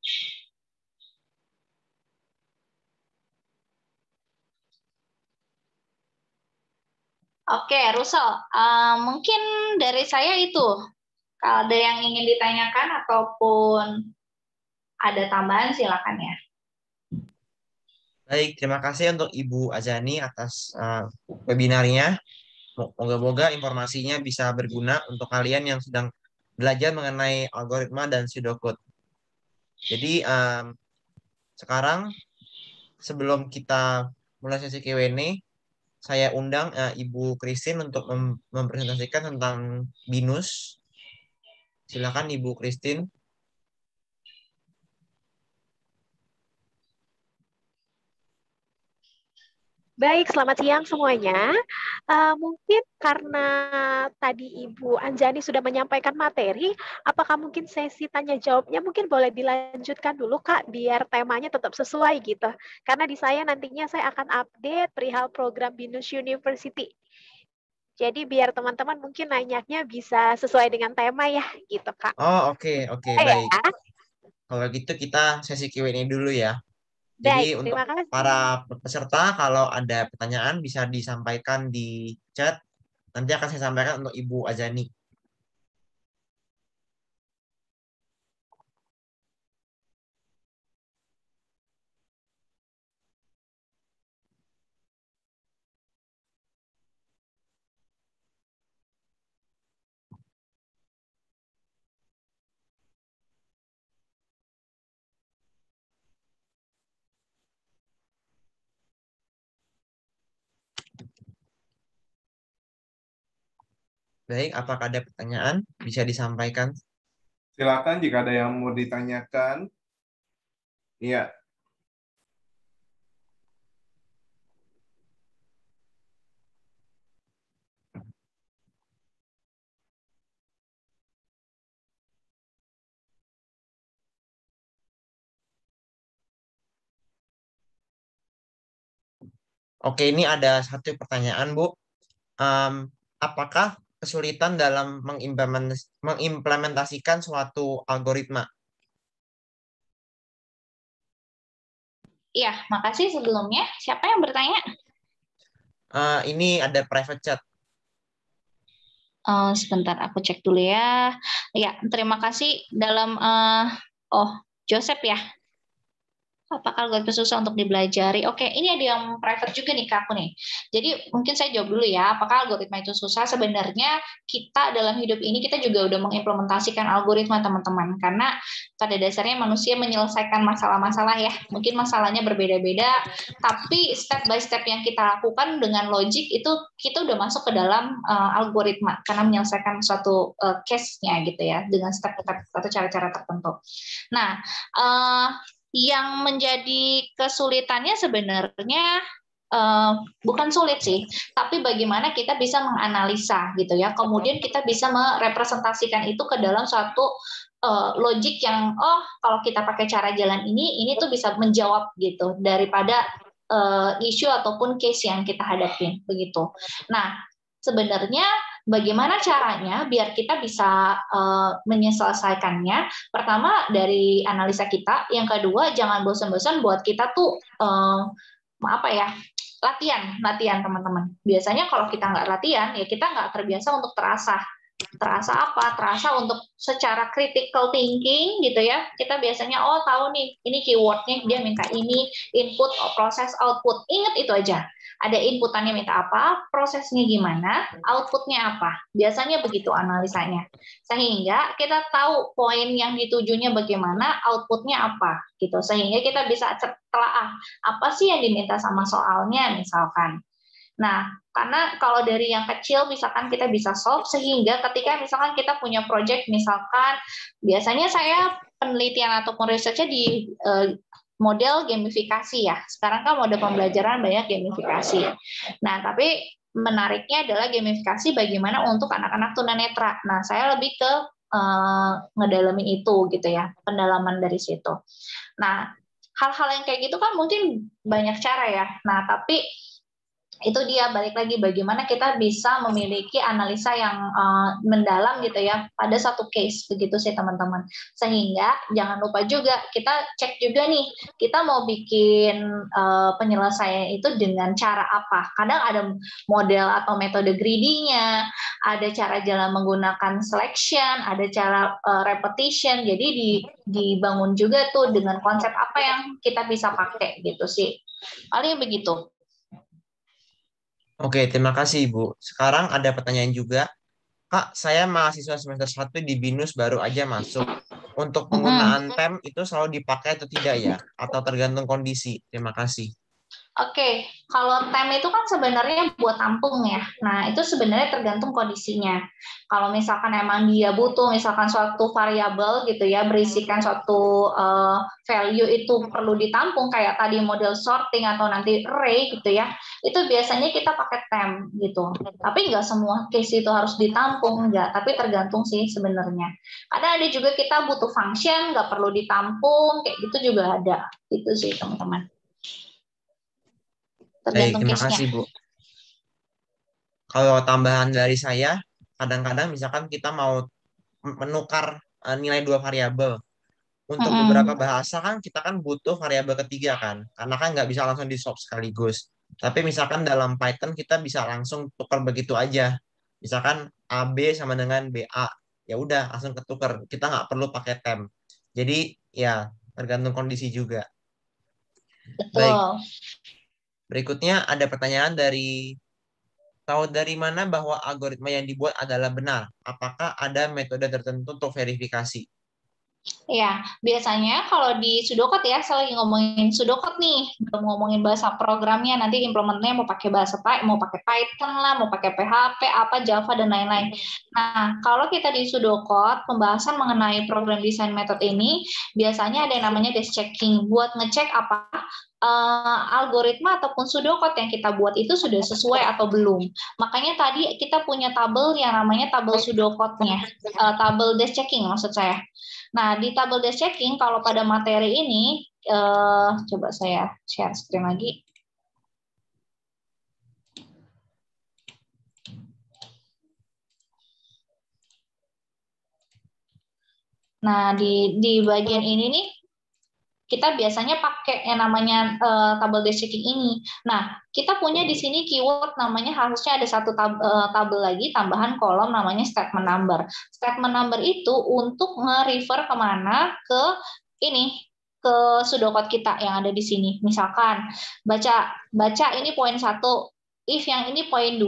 Oke, Russell, mungkin dari saya itu kalau ada yang ingin ditanyakan ataupun ada tambahan silakan ya. Baik, terima kasih untuk Ibu Azani atas webinarnya. Moga-moga informasinya bisa berguna untuk kalian yang sedang belajar mengenai algoritma dan pseudocode. Jadi sekarang sebelum kita mulai sesi Q&A, saya undang Ibu Christine untuk mempresentasikan tentang BINUS. Silakan Ibu Christine. Baik, selamat siang semuanya. Mungkin karena tadi Ibu Anjani sudah menyampaikan materi, apakah mungkin sesi tanya jawabnya mungkin boleh dilanjutkan dulu Kak, biar temanya tetap sesuai gitu. Karena di saya nantinya saya akan update perihal program BINUS University. Jadi biar teman-teman mungkin nanyanya bisa sesuai dengan tema ya, gitu Kak. Oh, oke, baik. Ya. Kalau gitu kita sesi Q&A dulu ya. Baik, Jadi untuk terima kasih. para peserta, kalau ada pertanyaan bisa disampaikan di chat. Nanti akan saya sampaikan untuk Ibu Azani. Baik, apakah ada pertanyaan? Bisa disampaikan. Silakan jika ada yang mau ditanyakan. Iya. Oke, ini ada satu pertanyaan, Bu. Apakah kesulitan dalam mengimplementasikan suatu algoritma? Iya, makasih sebelumnya. Siapa yang bertanya? Ini ada private chat. Sebentar, aku cek dulu ya. Ya, terima kasih dalam Joseph ya. Apakah algoritma susah untuk dibelajari? Oke, ini ada yang private juga nih ke aku nih. Jadi mungkin saya jawab dulu ya, apakah algoritma itu susah? Sebenarnya kita dalam hidup ini kita juga udah mengimplementasikan algoritma teman-teman. Karena pada dasarnya manusia menyelesaikan masalah-masalah ya. Mungkin masalahnya berbeda-beda, tapi step by step yang kita lakukan dengan logik itu kita udah masuk ke dalam algoritma karena menyelesaikan suatu case-nya gitu ya, dengan step-step atau cara-cara tertentu. Nah, yang menjadi kesulitannya sebenarnya bukan sulit sih, tapi bagaimana kita bisa menganalisa gitu ya, kemudian kita bisa merepresentasikan itu ke dalam suatu logik yang kalau kita pakai cara jalan ini tuh bisa menjawab gitu daripada isu ataupun case yang kita hadapin begitu. Nah, sebenarnya bagaimana caranya biar kita bisa menyelesaikannya? Pertama dari analisa kita, yang kedua jangan bosan-bosan buat kita tuh latihan teman-teman. Biasanya kalau kita nggak latihan, ya kita nggak terbiasa untuk terasa. Terasa apa? Terasa untuk secara critical thinking gitu ya. Kita biasanya tahu nih, ini keywordnya dia minta ini, input, proses, output. Ingat itu aja. Ada inputannya minta apa, prosesnya gimana, outputnya apa. Biasanya begitu analisanya. Sehingga kita tahu poin yang ditujunya bagaimana, outputnya apa gitu. Sehingga kita bisa telaah apa sih yang diminta sama soalnya misalkan. Nah, karena kalau dari yang kecil misalkan kita bisa solve, sehingga ketika misalkan kita punya project, misalkan biasanya saya penelitian ataupun research-nya di model gamifikasi ya. Sekarang kan model pembelajaran banyak gamifikasi. Nah, tapi menariknya adalah gamifikasi bagaimana untuk anak-anak tunanetra. Nah, saya lebih ke ngedalamin itu gitu ya, pendalaman dari situ. Nah, hal-hal yang kayak gitu kan mungkin banyak cara ya. Nah, tapi itu dia balik lagi bagaimana kita bisa memiliki analisa yang mendalam gitu ya pada satu case begitu sih teman-teman. Sehingga jangan lupa juga kita cek juga nih, kita mau bikin penyelesaian itu dengan cara apa. Kadang ada model atau metode greedy-nya, ada cara jalan menggunakan selection, ada cara repetition. Jadi dibangun juga tuh dengan konsep apa yang kita bisa pakai gitu sih. Paling begitu. Oke, terima kasih Ibu. Sekarang ada pertanyaan juga. Kak, saya mahasiswa semester 1 di BINUS baru aja masuk. Untuk penggunaan TEM itu selalu dipakai atau tidak ya? Atau tergantung kondisi? Terima kasih. Oke, kalau TEM itu kan sebenarnya buat tampung ya. Nah, itu sebenarnya tergantung kondisinya. Kalau misalkan emang dia butuh misalkan suatu variabel gitu ya, berisikan suatu value itu perlu ditampung kayak tadi model sorting atau nanti array gitu ya. Itu biasanya kita pakai TEM gitu. Tapi nggak semua case itu harus ditampung, enggak. Tapi tergantung sih sebenarnya. Ada juga kita butuh function, nggak perlu ditampung, kayak gitu juga ada. Itu sih teman-teman. Baik, terima kasih Bu. Kalau tambahan dari saya, kadang-kadang misalkan kita mau menukar nilai dua variabel. Untuk beberapa bahasa kan kita kan butuh variabel ketiga kan, karena kan nggak bisa langsung di-swap sekaligus. Tapi misalkan dalam Python kita bisa langsung tukar begitu aja. Misalkan AB sama dengan BA, ya udah langsung ketukar. Kita nggak perlu pakai TEM. Jadi ya tergantung kondisi juga. Betul. Baik. Berikutnya ada pertanyaan tahu dari mana bahwa algoritma yang dibuat adalah benar? Apakah ada metode tertentu untuk verifikasi? Ya, biasanya kalau di pseudocode ya, saya lagi ngomongin pseudocode nih, belum ngomongin bahasa programnya, nanti implementnya mau pakai mau pakai Python lah, mau pakai PHP, apa Java dan lain-lain. Nah, kalau kita di pseudocode, pembahasan mengenai program design method ini, biasanya ada yang namanya desk checking, buat ngecek apa algoritma ataupun pseudocode yang kita buat itu sudah sesuai atau belum. Makanya tadi kita punya tabel yang namanya tabel pseudocode-nya, tabel desk checking maksud saya. Nah, di tabel desk checking, kalau pada materi ini, coba saya share screen lagi. Nah, di bagian ini nih, kita biasanya pakai yang namanya tabel desk checking ini. Nah, kita punya di sini keyword namanya harusnya ada satu tabel lagi tambahan kolom namanya statement number. Statement number itu untuk nge-refer kemana ke ke pseudocode kita yang ada di sini. Misalkan baca ini poin 1. If yang ini poin 2,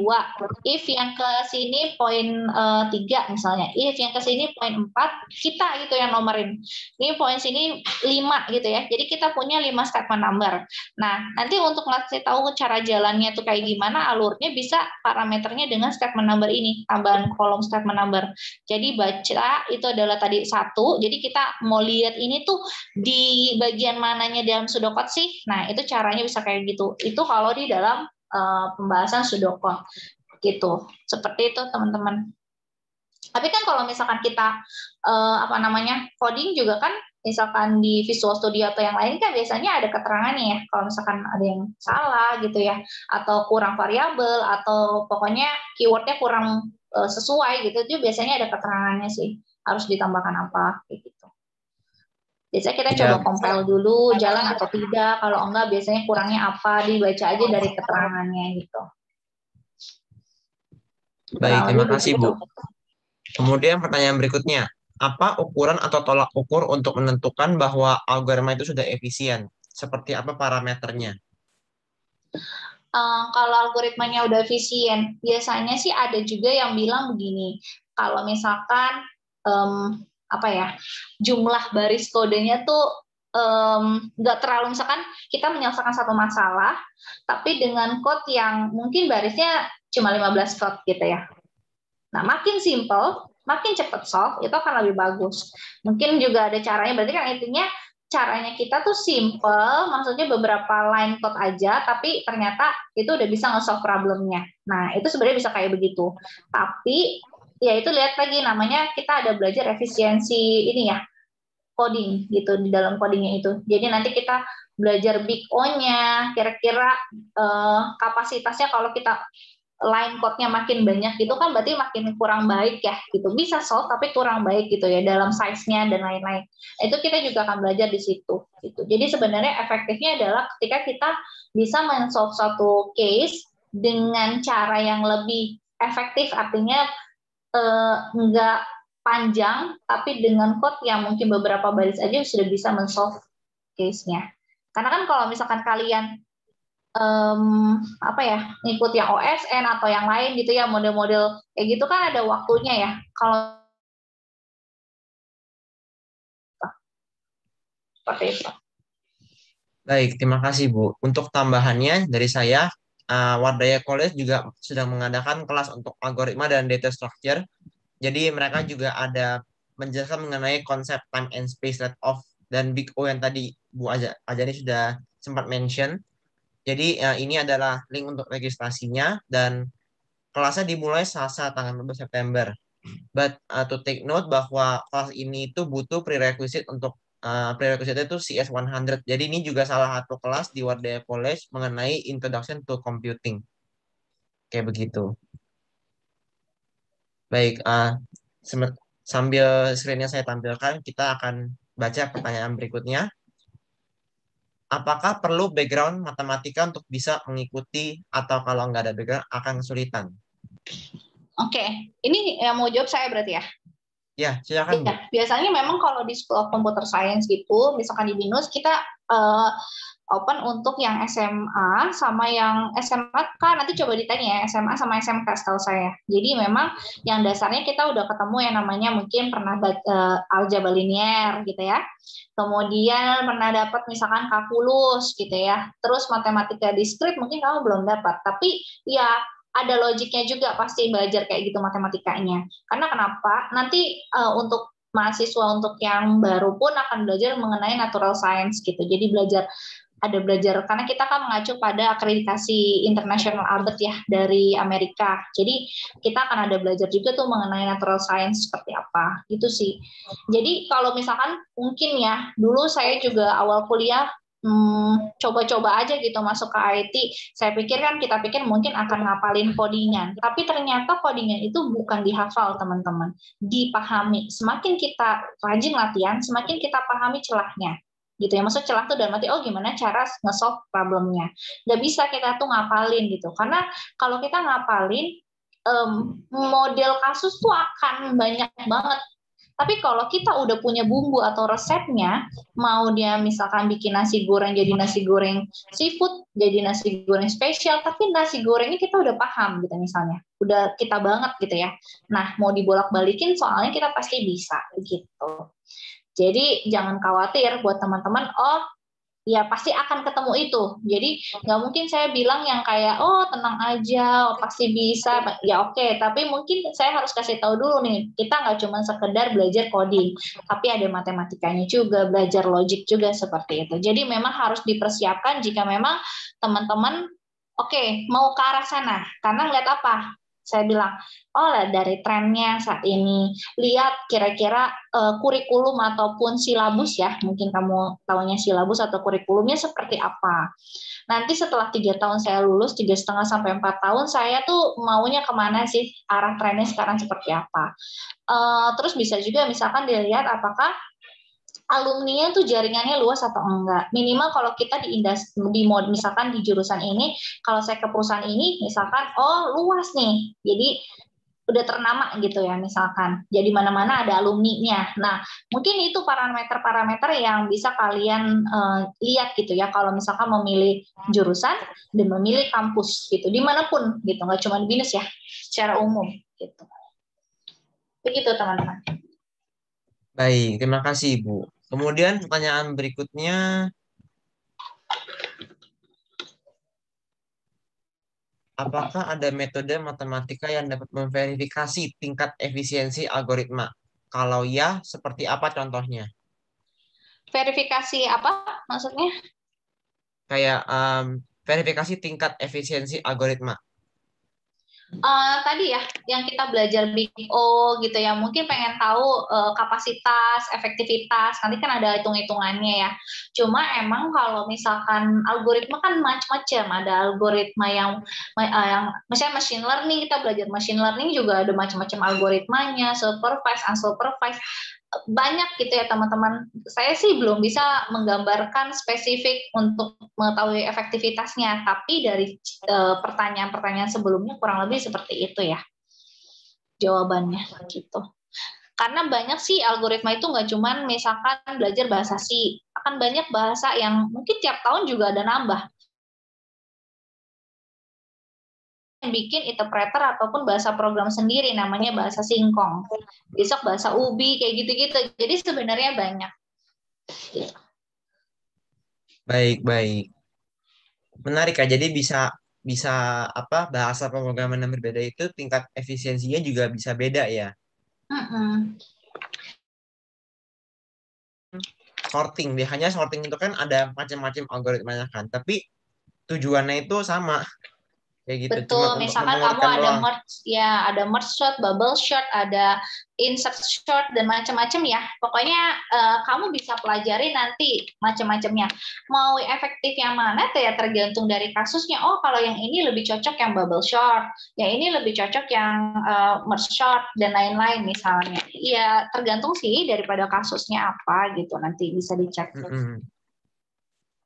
if yang ke sini poin 3 misalnya, if yang ke sini poin 4, kita gitu yang nomorin. Ini poin sini 5 gitu ya. Jadi kita punya 5 statement number. Nah, nanti untuk ngasih tahu cara jalannya tuh kayak gimana alurnya, bisa parameternya dengan statement number ini, tambahan kolom statement number. Jadi baca itu adalah tadi 1. Jadi kita mau lihat ini tuh di bagian mananya dalam pseudocode sih. Nah, itu caranya bisa kayak gitu. Itu kalau di dalam pembahasan pseudocode gitu, seperti itu teman-teman. Tapi kan kalau misalkan kita coding juga kan, misalkan di Visual Studio atau yang lain kan biasanya ada keterangannya ya, kalau misalkan ada yang salah gitu ya, atau kurang variabel, atau pokoknya keywordnya kurang sesuai gitu, itu biasanya ada keterangannya sih, harus ditambahkan apa kayak gitu. Biasanya kita coba Ya, compile dulu jalan atau tidak, kalau enggak biasanya kurangnya apa, dibaca aja dari keterangannya gitu. baik, Kurang terima lebih kasih begitu. Bu. Kemudian pertanyaan berikutnya, apa ukuran atau tolak ukur untuk menentukan bahwa algoritma itu sudah efisien? Seperti apa parameternya? Kalau algoritmanya udah efisien, biasanya sih ada juga yang bilang begini, kalau misalkan apa ya, jumlah baris kodenya tuh nggak terlalu, misalkan kita menyelesaikan satu masalah, tapi dengan code yang mungkin barisnya cuma 15 code gitu ya. Nah, makin simple, makin cepat solve, itu akan lebih bagus. Mungkin juga ada caranya, berarti kan intinya caranya kita tuh simple, maksudnya beberapa line code aja, tapi ternyata itu udah bisa nge-solve problemnya. Nah, itu sebenarnya bisa kayak begitu. Tapi, ya itu lihat lagi, namanya kita ada belajar efisiensi ini ya, coding gitu, di dalam codingnya itu. Jadi nanti kita belajar big O-nya, kira-kira kapasitasnya kalau kita line code-nya makin banyak itu kan berarti makin kurang baik ya gitu. Bisa solve tapi kurang baik gitu ya dalam size-nya dan lain-lain. Itu kita juga akan belajar di situ gitu. Jadi sebenarnya efektifnya adalah ketika kita bisa men-solve suatu case dengan cara yang lebih efektif, artinya enggak panjang tapi dengan code yang mungkin beberapa baris aja sudah bisa men-solve case-nya. Karena kan kalau misalkan kalian apa ya, ngikut yang OSN atau yang lain gitu ya, model-model kayak gitu kan ada waktunya ya. Kalau seperti itu. Baik, terima kasih Bu. Untuk tambahannya dari saya, Wardaya College juga sedang mengadakan kelas untuk algoritma dan data structure. Jadi mereka juga ada menjelaskan mengenai konsep time and space trade-off dan big O yang tadi Bu Ajani sudah sempat mention. Jadi ini adalah link untuk registrasinya dan kelasnya dimulai Selasa tanggal 15 September. But to take note bahwa kelas ini itu butuh prerequisite untuk prerequisite itu CS100. Jadi ini juga salah satu kelas di Wardaya College mengenai Introduction to Computing. Kayak begitu. Baik, sambil screen-nya saya tampilkan, kita akan baca pertanyaan berikutnya. Apakah perlu background matematika untuk bisa mengikuti atau kalau nggak ada background akan kesulitan? Oke, ini yang mau jawab saya berarti ya? Ya, silakan Bu. Ya, biasanya memang kalau di School of Computer Science gitu, misalkan di BINUS, kita open untuk yang SMA sama yang SMA kan nanti coba ditanya ya, SMA sama SMK setahu saya. Jadi memang yang dasarnya kita udah ketemu yang namanya mungkin pernah aljabar linier gitu ya. Kemudian pernah dapat misalkan kalkulus gitu ya. Terus matematika diskrit mungkin kamu belum dapat, tapi ya ada logiknya juga pasti belajar kayak gitu matematikanya. Karena kenapa? Nanti untuk mahasiswa untuk yang baru pun akan belajar mengenai natural science gitu. Jadi belajar karena kita kan mengacu pada akreditasi International Albert ya dari Amerika. Jadi kita akan ada belajar juga tuh mengenai natural science seperti apa. Gitu sih. Jadi kalau misalkan mungkin ya, dulu saya juga awal kuliah coba-coba aja gitu masuk ke IT. Saya pikir kan kita pikir mungkin akan ngapalin codingan, tapi ternyata codingan itu bukan dihafal teman-teman, dipahami. Semakin kita rajin latihan, semakin kita pahami celahnya. Gitu ya, maksud celah tuh dalam arti gimana cara nge-solve problemnya. Nggak bisa kita tuh ngapalin gitu, karena kalau kita ngapalin model kasus tuh akan banyak banget. Tapi kalau kita udah punya bumbu atau resepnya, mau dia misalkan bikin nasi goreng jadi nasi goreng seafood, jadi nasi goreng spesial, tapi nasi gorengnya kita udah paham gitu misalnya. Udah kita banget gitu ya. Nah, mau dibolak-balikin soalnya kita pasti bisa gitu. Jadi jangan khawatir buat teman-teman, ya pasti akan ketemu itu. Jadi nggak mungkin saya bilang yang kayak tenang aja, pasti bisa. Ya oke, tapi mungkin saya harus kasih tahu dulu nih, kita nggak cuma sekedar belajar coding, tapi ada matematikanya juga, belajar logik juga seperti itu. Jadi memang harus dipersiapkan jika memang teman-teman mau ke arah sana. Karena ngeliat apa? Saya bilang, oh dari trennya saat ini, lihat kira-kira kurikulum ataupun silabus ya, mungkin kamu tahunya silabus atau kurikulumnya seperti apa. Nanti setelah 3 tahun saya lulus, 3,5 sampai 4 tahun, saya tuh maunya kemana sih, arah trennya sekarang seperti apa. Terus bisa juga misalkan dilihat apakah alumninya tuh jaringannya luas atau enggak. Minimal kalau kita misalkan di jurusan ini, kalau saya ke perusahaan ini, misalkan, oh luas nih, jadi udah ternama gitu ya misalkan. Jadi mana-mana ada alumninya. Nah, mungkin itu parameter-parameter yang bisa kalian lihat gitu ya kalau misalkan memilih jurusan dan memilih kampus gitu, dimanapun gitu, nggak cuma di BINUS ya, secara umum gitu. Begitu teman-teman. Baik, terima kasih Ibu. Kemudian pertanyaan berikutnya, apakah ada metode matematika yang dapat memverifikasi tingkat efisiensi algoritma? Kalau ya, seperti apa contohnya? Verifikasi apa maksudnya? Kayak verifikasi tingkat efisiensi algoritma. Tadi ya yang kita belajar Big O gitu ya, mungkin pengen tahu kapasitas, efektivitas, nanti kan ada hitung-hitungannya ya. Cuma emang kalau misalkan algoritma kan macam-macam, ada algoritma yang misalnya machine learning, kita belajar machine learning juga ada macam-macam algoritmanya, supervised, unsupervised, banyak gitu ya teman-teman. Saya sih belum bisa menggambarkan spesifik untuk mengetahui efektivitasnya, tapi dari pertanyaan-pertanyaan sebelumnya kurang lebih seperti itu ya jawabannya gitu. Karena banyak sih algoritma itu nggak cuman misalkan belajar bahasa C, akan banyak bahasa yang mungkin tiap tahun juga ada nambah. Yang bikin interpreter ataupun bahasa program sendiri namanya bahasa singkong. Besok bahasa ubi kayak gitu-gitu. Jadi sebenarnya banyak. Baik. Menarik ya. Jadi bisa apa bahasa pemrograman yang berbeda itu tingkat efisiensinya juga bisa beda ya. Sorting, biasanya sorting itu kan ada macam-macam algoritmanya kan, tapi tujuannya itu sama. Kayak gitu, cuma Betul, untuk misalkan kamu memurutkan ada doang. merge ya, ada merge short, bubble short, ada insert short dan macam-macam ya. Pokoknya kamu bisa pelajari nanti macam-macamnya. Mau efektif yang mana ya tergantung dari kasusnya. Oh, kalau yang ini lebih cocok yang bubble short, yang ini lebih cocok yang merge short dan lain-lain misalnya. Ya tergantung sih daripada kasusnya apa gitu. Nanti bisa dicek.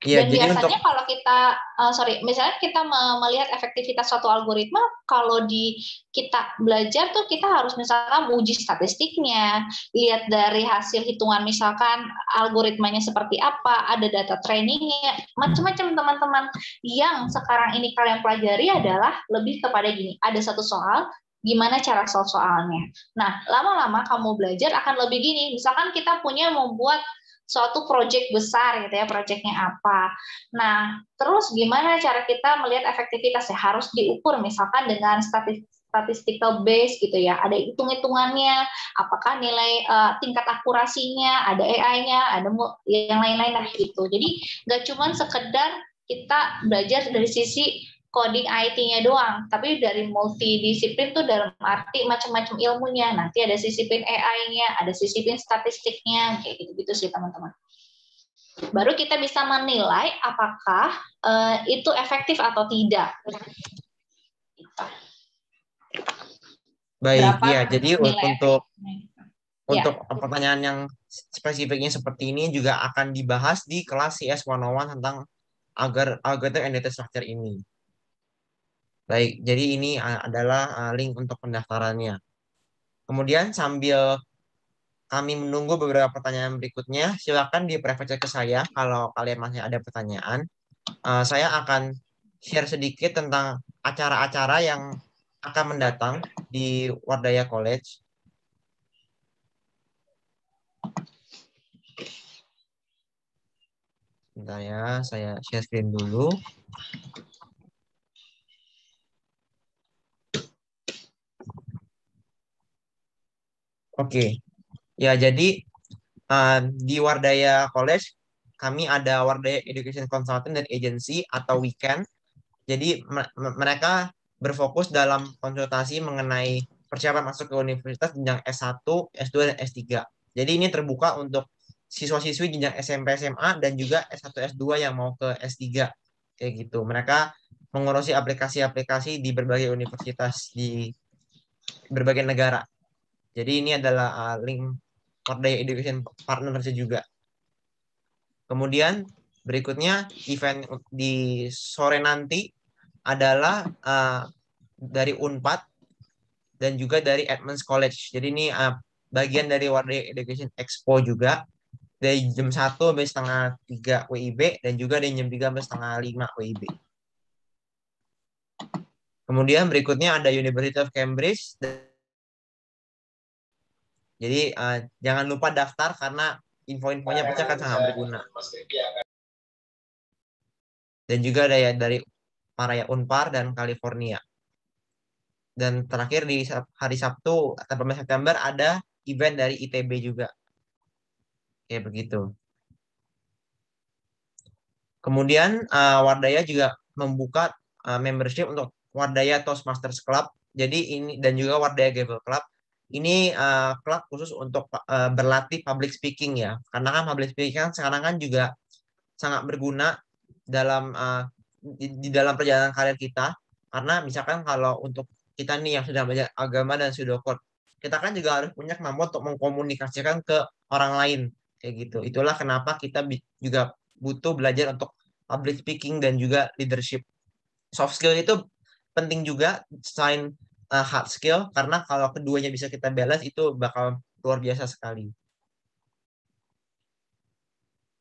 Iya, Dan jadi biasanya untuk kalau kita, misalnya kita melihat efektivitas suatu algoritma, kalau kita belajar tuh kita harus misalkan uji statistiknya, lihat dari hasil hitungan misalkan algoritmanya seperti apa, ada data trainingnya, macam-macam teman-teman. Yang sekarang ini kalian pelajari adalah lebih kepada gini, ada satu soal, gimana cara solve soalnya. Nah, lama-lama kamu belajar akan lebih gini, misalkan kita membuat suatu proyek besar gitu ya, proyeknya apa. Nah, terus gimana cara kita melihat efektivitasnya? Harus diukur misalkan dengan statistical base gitu ya, ada hitung-hitungannya, apakah nilai tingkat akurasinya, ada AI-nya, ada yang lain-lain lah gitu. Jadi nggak cuma sekedar kita belajar dari sisi coding IT-nya doang, tapi dari multidisiplin tuh dalam arti macam-macam ilmunya. Nanti ada disiplin AI-nya, ada disiplin statistiknya, kayak gitu-gitu sih teman-teman. Baru kita bisa menilai apakah itu efektif atau tidak. baik ya. Jadi untuk Ya. pertanyaan yang spesifiknya seperti ini juga akan dibahas di kelas CS 101 tentang algorithm and data structure ini. Baik, jadi ini adalah link untuk pendaftarannya. Kemudian sambil kami menunggu beberapa pertanyaan berikutnya, silakan di private chat ke saya kalau kalian masih ada pertanyaan. Saya akan share sedikit tentang acara-acara yang akan mendatang di Wardaya College. Bentar ya, saya share screen dulu. Oke, ya jadi di Wardaya College kami ada Wardaya Education Consultant dan Agency atau Weekend. Jadi mereka berfokus dalam konsultasi mengenai persiapan masuk ke universitas jenjang S1, S2, dan S3. Jadi ini terbuka untuk siswa-siswi jenjang SMP, SMA, dan juga S1, S2 yang mau ke S3. Kayak gitu. Mereka mengurusi aplikasi-aplikasi di berbagai universitas di berbagai negara. Jadi ini adalah link Wardaya Education Partner juga. Kemudian berikutnya event di sore nanti adalah dari Unpad dan juga dari Edmonds College. Jadi ini bagian dari Wardaya Education Expo juga. Dari jam 1 sampai setengah 3 WIB dan juga dari jam 3 sampai setengah 5 WIB. Kemudian berikutnya ada University of Cambridge. Jadi jangan lupa daftar karena info-infonya pasti akan sangat berguna. Dan juga ada ya dari Paraya Unpar dan California. Dan terakhir di hari Sabtu 18 September ada event dari ITB juga. Kayak begitu. Kemudian Wardaya juga membuka membership untuk Wardaya Toastmasters Club. Jadi ini dan juga Wardaya Gavel Club. Ini klub khusus untuk berlatih public speaking ya. Karena kan public speaking kan sekarang kan juga sangat berguna dalam di dalam perjalanan karir kita. Karena misalkan kalau untuk kita nih yang sudah belajar agama dan pseudocode, kita kan juga harus punya kemampuan untuk mengkomunikasikan ke orang lain kayak gitu. Itulah kenapa kita juga butuh belajar untuk public speaking dan juga leadership. Soft skill itu penting juga selain hard skill karena kalau keduanya bisa kita balance itu bakal luar biasa sekali.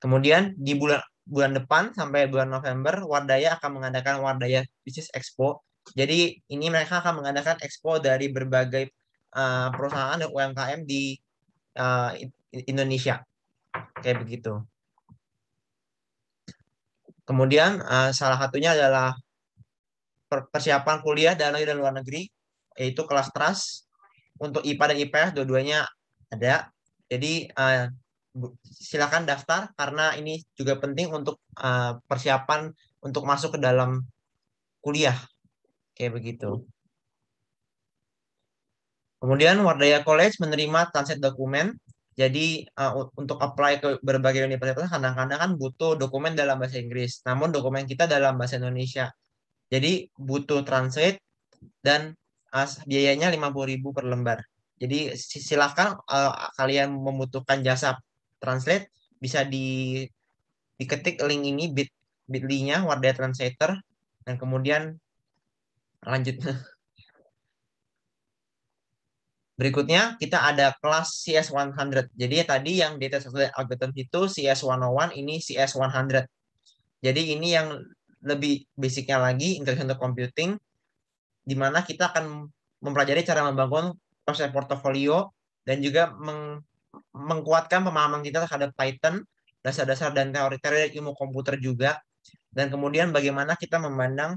Kemudian di bulan depan sampai bulan November Wardaya akan mengadakan Wardaya Business Expo. Jadi ini mereka akan mengadakan expo dari berbagai perusahaan dan UMKM di Indonesia. Kayak begitu. Kemudian salah satunya adalah persiapan kuliah dalam negeri dan luar negeri, yaitu kelas trust. Untuk IPA dan IPS dua-duanya ada. Jadi silakan daftar karena ini juga penting untuk persiapan untuk masuk ke dalam kuliah. Kayak begitu. Kemudian Wardaya College menerima translate dokumen. Jadi untuk apply ke berbagai universitas kadang-kadang kan butuh dokumen dalam bahasa Inggris. Namun dokumen kita dalam bahasa Indonesia. Jadi butuh translate dan biayanya 50.000 per lembar. Jadi silakan kalian membutuhkan jasa translate bisa diketik link ini bit.ly-nya Wardaya Translator dan kemudian lanjut. Berikutnya kita ada kelas CS100. Jadi tadi yang data algorithm itu CS101, ini CS100. Jadi ini yang lebih basicnya lagi intelligent computing, di mana kita akan mempelajari cara membangun proses portofolio dan juga mengkuatkan pemahaman kita terhadap Python, dasar-dasar dan teori-teori ilmu komputer juga, dan kemudian bagaimana kita memandang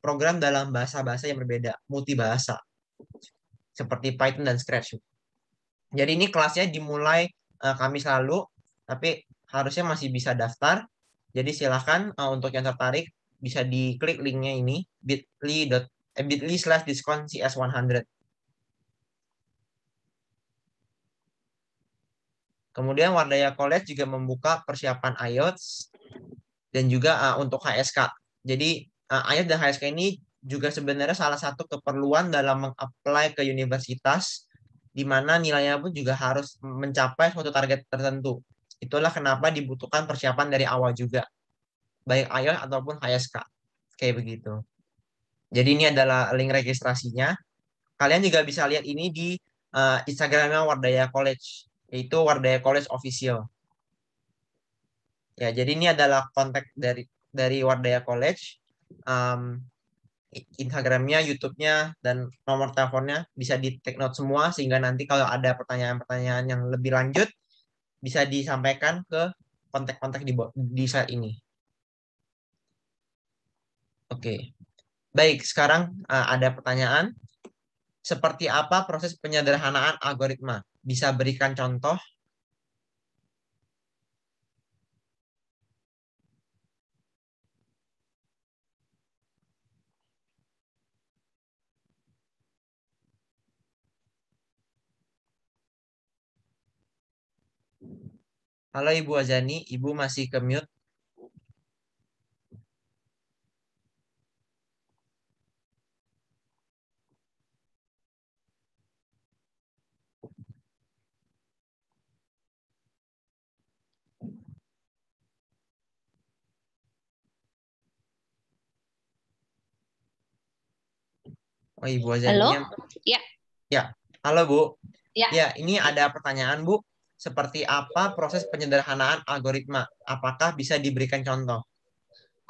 program dalam bahasa-bahasa yang berbeda, multibahasa, seperti Python dan Scratch. Jadi ini kelasnya dimulai Kamis lalu, tapi harusnya masih bisa daftar. Jadi silakan untuk yang tertarik bisa diklik linknya ini bit.ly/diskon CS100. Kemudian Wardaya College juga membuka persiapan IELTS dan juga untuk HSK. Jadi IELTS dan HSK ini juga sebenarnya salah satu keperluan dalam meng-apply ke universitas, di mana nilainya pun juga harus mencapai suatu target tertentu. Itulah kenapa dibutuhkan persiapan dari awal juga, baik IELTS ataupun HSK. Kayak begitu. Jadi ini adalah link registrasinya. Kalian juga bisa lihat ini di Instagramnya Wardaya College, yaitu Wardaya College Official. Ya, jadi ini adalah kontak dari Wardaya College. Instagramnya, YouTube-nya, dan nomor teleponnya bisa di take note semua sehingga nanti kalau ada pertanyaan-pertanyaan yang lebih lanjut bisa disampaikan ke kontak-kontak di slide ini. Oke. Baik, sekarang ada pertanyaan. Seperti apa proses penyederhanaan algoritma? Bisa berikan contoh? Halo Ibu Azani, Ibu masih ke mute. Oh, Ibu Halo? Azaninya. Ya, Ya, halo Bu. ya. Ya, ini ada pertanyaan Bu. Seperti apa proses penyederhanaan algoritma? Apakah bisa diberikan contoh?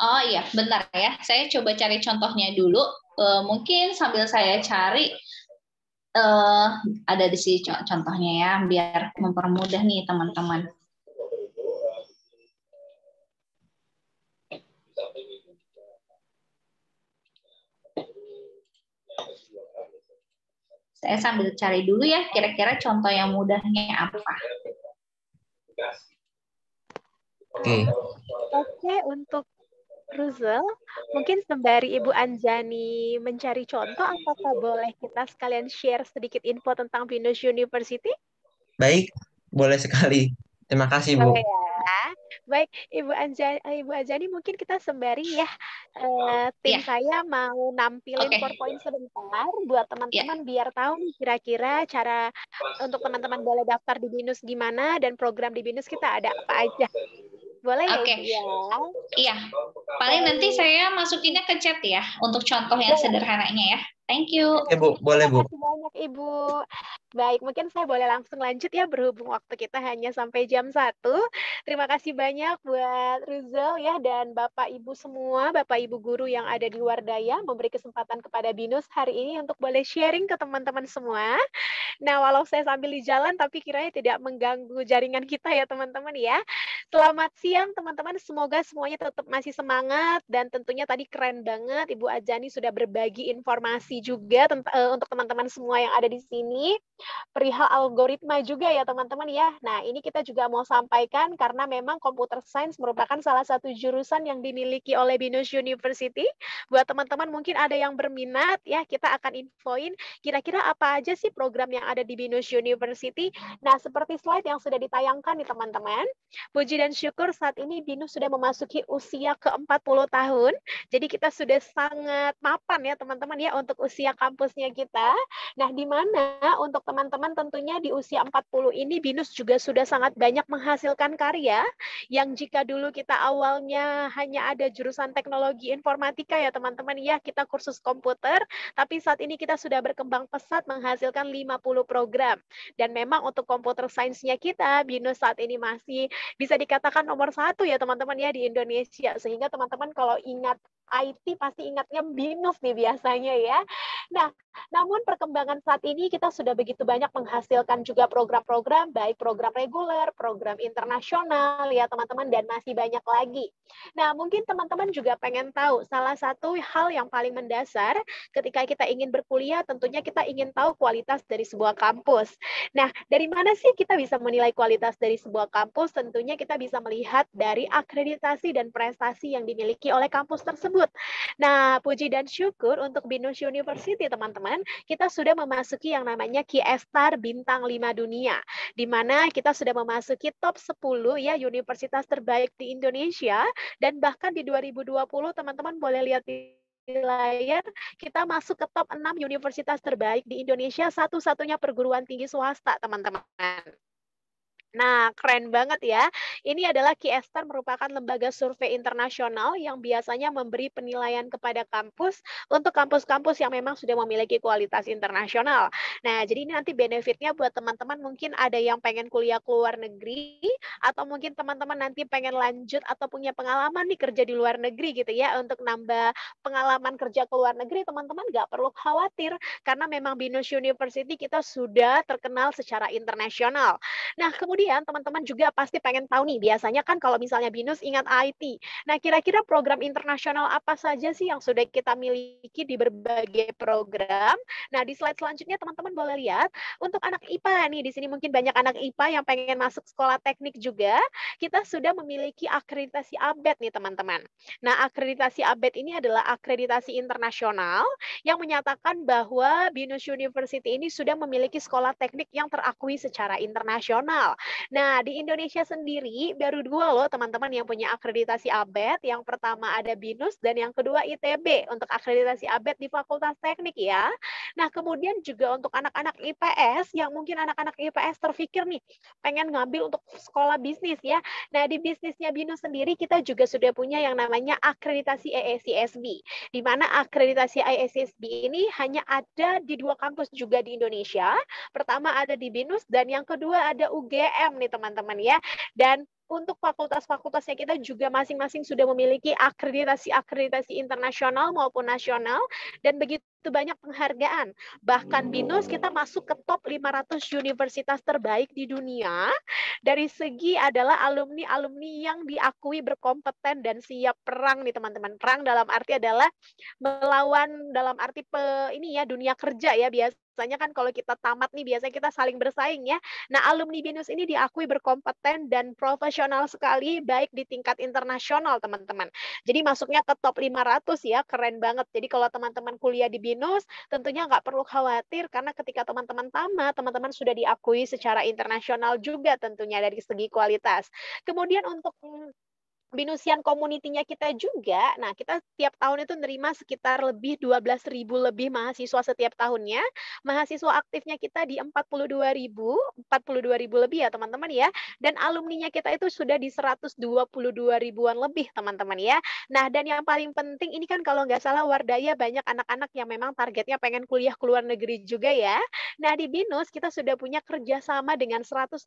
Oh iya, bentar ya. Saya coba cari contohnya dulu. Mungkin sambil saya cari ada di sini contohnya ya, biar mempermudah nih teman-teman. Saya sambil cari dulu ya, kira-kira contoh yang mudahnya apa. Oke. Oke, untuk Ruzel, mungkin sembari Ibu Anjani mencari contoh, apakah boleh kita sekalian share sedikit info tentang Binus University? Baik, boleh sekali. Terima kasih Bu. Boleh ya. Baik, Ibu Anjani mungkin kita sembari ya, tim Ya. saya mau nampilin Oke. PowerPoint sebentar buat teman-teman biar tahu nih kira-kira cara untuk teman-teman boleh daftar di Binus gimana dan program di Binus kita ada apa aja. Boleh ya Oke. Ibu ya? Iya. Paling nanti saya masukinnya ke chat ya untuk contoh yang sederhananya ya. Thank you. Oke Bu, boleh Bu. Terima kasih banyak Ibu. Baik, mungkin saya boleh langsung lanjut ya berhubung waktu kita hanya sampai jam 1. Terima kasih banyak buat Rizal ya dan Bapak Ibu semua, Bapak Ibu guru yang ada di luar daya memberi kesempatan kepada Binus hari ini untuk boleh sharing ke teman-teman semua. Nah, walau saya sambil di jalan tapi kiranya tidak mengganggu jaringan kita ya teman-teman ya. Selamat siang teman-teman, semoga semuanya tetap masih semangat dan tentunya tadi keren banget Ibu Ajani sudah berbagi informasi juga untuk teman-teman semua yang ada di sini. Perihal algoritma juga ya teman-teman ya. Nah, ini kita juga mau sampaikan karena memang computer science merupakan salah satu jurusan yang dimiliki oleh Binus University. Buat teman-teman mungkin ada yang berminat ya, kita akan infoin kira-kira apa aja sih program yang ada di Binus University. Nah, seperti slide yang sudah ditayangkan nih teman-teman. Puji dan syukur saat ini Binus sudah memasuki usia ke-40 tahun. Jadi kita sudah sangat mapan ya teman-teman ya untuk usia kampusnya kita. Nah, di mana untuk teman-teman tentunya di usia 40 ini Binus juga sudah sangat banyak menghasilkan karya yang jika dulu kita awalnya hanya ada jurusan teknologi informatika ya teman-teman ya, kita kursus komputer, tapi saat ini kita sudah berkembang pesat menghasilkan 50 program. Dan memang untuk computer science-nya kita, Binus saat ini masih bisa dikatakan nomor 1 ya teman-teman ya di Indonesia. Sehingga teman-teman kalau ingat IT pasti ingatnya Binus nih biasanya ya. Nah, namun perkembangan saat ini kita sudah begitu banyak menghasilkan juga program-program, baik program reguler, program internasional ya teman-teman, dan masih banyak lagi. Nah, mungkin teman-teman juga pengen tahu salah satu hal yang paling mendasar ketika kita ingin berkuliah, tentunya kita ingin tahu kualitas dari sebuah kampus. Nah, dari mana sih kita bisa menilai kualitas dari sebuah kampus? Tentunya kita bisa melihat dari akreditasi dan prestasi yang dimiliki oleh kampus tersebut. Nah, puji dan syukur untuk Binus University, teman-teman, kita sudah memasuki yang namanya QS-Star Bintang 5 Dunia, di mana kita sudah memasuki top 10 ya universitas terbaik di Indonesia, dan bahkan di 2020, teman-teman boleh lihat di layar, kita masuk ke top 6 universitas terbaik di Indonesia, satu-satunya perguruan tinggi swasta, teman-teman. Nah, keren banget ya. Ini adalah QS-Star merupakan lembaga survei internasional yang biasanya memberi penilaian kepada kampus untuk kampus-kampus yang memang sudah memiliki kualitas internasional. Nah, jadi ini nanti benefitnya buat teman-teman mungkin ada yang pengen kuliah ke luar negeri, atau mungkin teman-teman nanti pengen lanjut atau punya pengalaman nih kerja di luar negeri gitu ya, untuk nambah pengalaman kerja ke luar negeri, teman-teman nggak perlu khawatir, karena memang Binus University kita sudah terkenal secara internasional. Nah, kemudian teman-teman juga pasti pengen tahu nih, biasanya kan kalau misalnya Binus ingat IT. Nah, kira-kira program internasional apa saja sih yang sudah kita miliki di berbagai program? Nah, di slide selanjutnya teman-teman boleh lihat, untuk anak IPA nih, di sini mungkin banyak anak IPA yang pengen masuk sekolah teknik juga, kita sudah memiliki akreditasi ABET nih teman-teman. Nah, akreditasi ABET ini adalah akreditasi internasional yang menyatakan bahwa Binus University ini sudah memiliki sekolah teknik yang terakui secara internasional. Nah, di Indonesia sendiri baru 2 loh teman-teman yang punya akreditasi ABET. Yang pertama ada BINUS dan yang kedua ITB untuk akreditasi ABET di Fakultas Teknik ya. Nah, kemudian juga untuk anak-anak IPS yang mungkin anak-anak IPS terpikir nih pengen ngambil untuk sekolah bisnis ya. Nah, di bisnisnya BINUS sendiri kita juga sudah punya yang namanya akreditasi AACSB. Di mana akreditasi AACSB ini hanya ada di 2 kampus juga di Indonesia. Pertama ada di BINUS dan yang kedua ada UGM nih teman-teman ya. Dan untuk fakultas-fakultasnya kita juga masing-masing sudah memiliki akreditasi internasional maupun nasional dan begitu banyak penghargaan. Bahkan BINUS kita masuk ke top 500 universitas terbaik di dunia. Dari segi adalah alumni-alumni yang diakui berkompeten dan siap perang nih teman-teman. Perang dalam arti adalah melawan dalam arti ini ya dunia kerja ya, biasanya kan kalau kita tamat nih biasanya kita saling bersaing ya. Nah, alumni BINUS ini diakui berkompeten dan profesional sekali baik di tingkat internasional teman-teman. Jadi masuknya ke top 500 ya, keren banget. Jadi kalau teman-teman kuliah di BINUS tentunya nggak perlu khawatir karena ketika teman-teman tamat, teman-teman sudah diakui secara internasional juga tentunya dari segi kualitas. Kemudian untuk Binusian community-nya kita juga, nah kita tiap tahun itu nerima sekitar lebih 12.000 lebih mahasiswa setiap tahunnya. Mahasiswa aktifnya kita di 42.000 lebih ya teman-teman ya. Dan alumninya kita itu sudah di 122 ribuan lebih teman-teman ya. Nah dan yang paling penting ini kan kalau nggak salah Wardaya banyak anak-anak yang memang targetnya pengen kuliah ke luar negeri juga ya. Nah di BINUS kita sudah punya kerjasama dengan 160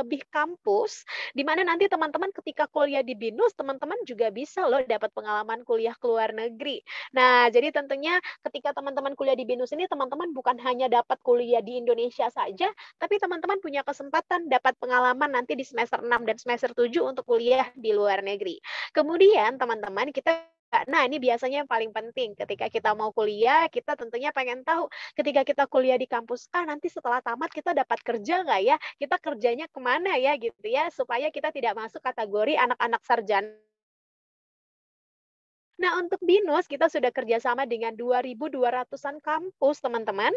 lebih kampus, di mana nanti teman-teman ketika kuliah di BINUS, teman-teman juga bisa loh dapat pengalaman kuliah ke luar negeri. Nah, jadi tentunya ketika teman-teman kuliah di BINUS ini, teman-teman bukan hanya dapat kuliah di Indonesia saja, tapi teman-teman punya kesempatan dapat pengalaman nanti di semester 6 dan semester 7 untuk kuliah di luar negeri. Kemudian teman-teman kita Nah, ini biasanya yang paling penting ketika kita mau kuliah, kita tentunya pengen tahu ketika kita kuliah di kampus A, nanti setelah tamat kita dapat kerja nggak ya? Kita kerjanya kemana ya gitu ya, supaya kita tidak masuk kategori anak-anak sarjana. Nah, untuk BINUS kita sudah kerjasama dengan 2.200-an kampus, teman-teman.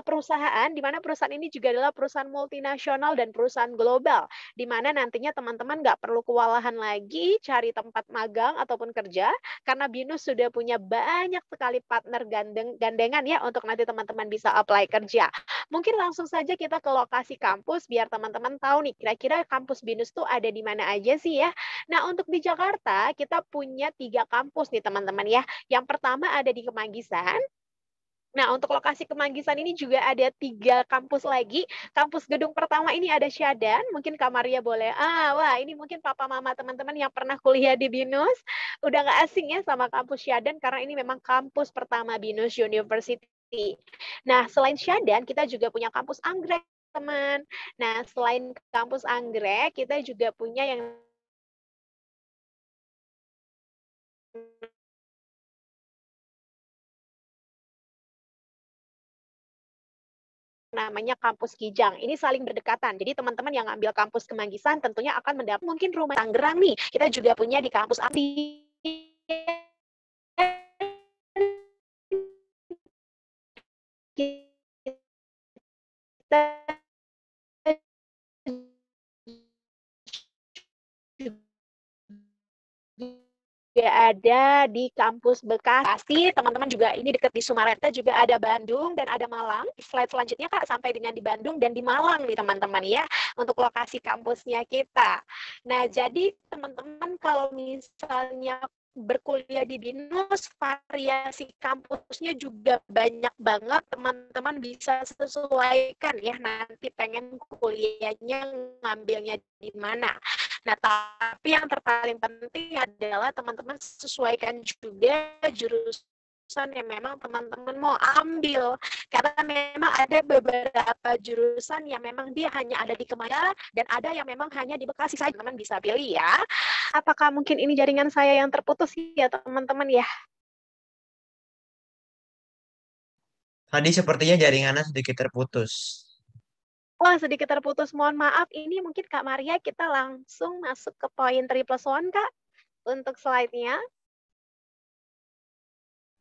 Perusahaan, di mana perusahaan ini juga adalah perusahaan multinasional dan perusahaan global, di mana nantinya teman-teman nggak perlu kewalahan lagi cari tempat magang ataupun kerja, karena BINUS sudah punya banyak sekali partner gandengan ya untuk nanti teman-teman bisa apply kerja. Mungkin langsung saja kita ke lokasi kampus, biar teman-teman tahu nih, kira-kira kampus BINUS tuh ada di mana aja sih ya. Nah, untuk di Jakarta, kita punya 3 kampus nih teman-teman ya. Yang pertama ada di Kemanggisan. Nah, untuk lokasi Kemanggisan ini juga ada 3 kampus lagi. Kampus gedung pertama ini ada Syadan. Mungkin Kak Maria boleh. Wah, ini mungkin papa mama teman-teman yang pernah kuliah di BINUS. Udah nggak asing ya sama kampus Syadan, karena ini memang kampus pertama BINUS University. Nah, selain Syadan, kita juga punya kampus Anggrek, teman. Nah, selain kampus Anggrek, kita juga punya yang namanya kampus Kijang. Ini saling berdekatan. Jadi teman-teman yang ambil kampus Kemanggisan tentunya akan mendapat mungkin rumah Tangerang nih. Kita juga punya di kampus Adi. Kita juga ada di kampus Bekasi, teman-teman juga ini dekat di Sumarenta, juga ada Bandung dan ada Malang. Slide selanjutnya Kak, sampai dengan di Bandung dan di Malang nih teman-teman ya, untuk lokasi kampusnya kita. Nah, jadi teman-teman kalau misalnya berkuliah di BINUS, variasi kampusnya juga banyak banget, teman-teman bisa sesuaikan ya, nanti pengen kuliahnya ngambilnya di mana. Nah, tapi yang terpaling penting adalah teman-teman sesuaikan juga jurusan yang memang teman-teman mau ambil. Karena memang ada beberapa jurusan yang memang dia hanya ada di Kemanggisan dan ada yang memang hanya di Bekasi saja. Teman-teman bisa pilih ya. Apakah mungkin ini jaringan saya yang terputus ya teman-teman ya? Tadi sepertinya jaringannya sedikit terputus. Wah, sedikit terputus. Mohon maaf. Ini mungkin Kak Maria kita langsung masuk ke poin 3+1, Kak, untuk slide-nya.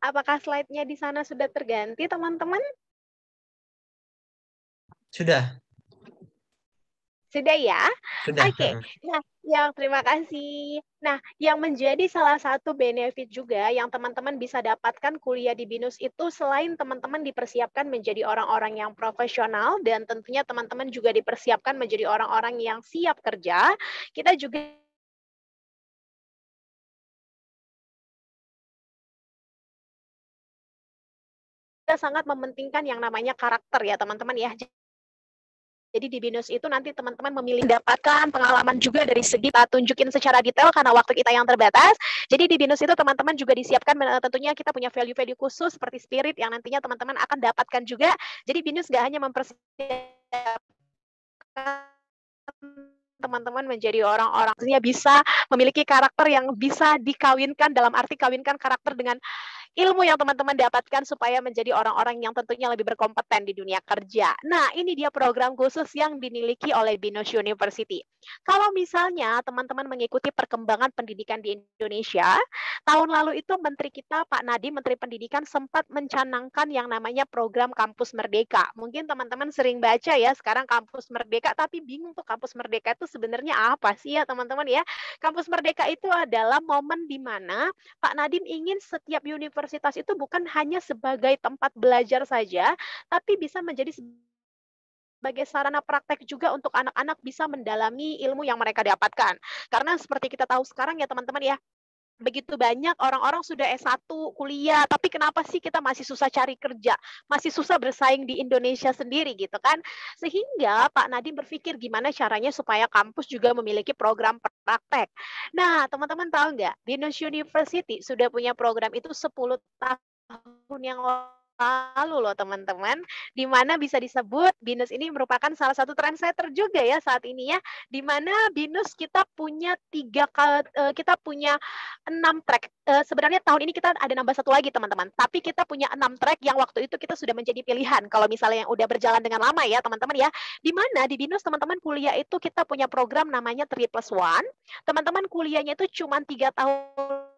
Apakah slide-nya di sana sudah terganti, teman-teman? Sudah. Sudah ya? Sudah. Oke. Nah, terima kasih. Nah, yang menjadi salah satu benefit juga yang teman-teman bisa dapatkan kuliah di BINUS itu selain teman-teman dipersiapkan menjadi orang-orang yang profesional dan tentunya teman-teman juga dipersiapkan menjadi orang-orang yang siap kerja, kita juga sangat mementingkan yang namanya karakter ya teman-teman ya. Jadi di BINUS itu nanti teman-teman memilih mendapatkan pengalaman juga dari segi kita tunjukin secara detail karena waktu kita yang terbatas. Jadi di BINUS itu teman-teman juga disiapkan tentunya kita punya value-value khusus seperti spirit yang nantinya teman-teman akan dapatkan juga. Jadi BINUS gak hanya mempersiapkan teman-teman menjadi orang-orang yang bisa memiliki karakter yang bisa dikawinkan, dalam arti kawinkan karakter dengan ilmu yang teman-teman dapatkan supaya menjadi orang-orang yang tentunya lebih berkompeten di dunia kerja. Nah, ini dia program khusus yang dimiliki oleh BINUS University. Kalau misalnya teman-teman mengikuti perkembangan pendidikan di Indonesia, tahun lalu itu Menteri kita Pak Nadiem, Menteri Pendidikan sempat mencanangkan yang namanya program Kampus Merdeka. Mungkin teman-teman sering baca ya sekarang Kampus Merdeka, tapi bingung tuh Kampus Merdeka itu sebenarnya apa sih ya teman-teman ya. Kampus Merdeka itu adalah momen di mana Pak Nadiem ingin setiap universitas itu bukan hanya sebagai tempat belajar saja, tapi bisa menjadi sebagai sarana praktek juga untuk anak-anak bisa mendalami ilmu yang mereka dapatkan. Karena seperti kita tahu sekarang ya teman-teman ya, begitu banyak orang-orang sudah S1 kuliah, tapi kenapa sih kita masih susah cari kerja, masih susah bersaing di Indonesia sendiri gitu kan. Sehingga Pak Nadiem berpikir gimana caranya supaya kampus juga memiliki program praktek. Nah, teman-teman tahu nggak, BINUS University sudah punya program itu 10 tahun yang lalu loh teman-teman, di mana bisa disebut BINUS ini merupakan salah satu trendsetter juga ya saat ini ya, di mana BINUS kita punya 6 track. Sebenarnya tahun ini kita ada nambah satu lagi teman-teman, tapi kita punya 6 track yang waktu itu kita sudah menjadi pilihan kalau misalnya yang udah berjalan dengan lama ya teman-teman ya, di mana di BINUS teman-teman kuliah itu kita punya program namanya 3+1, teman-teman kuliahnya itu cuma 3 tahun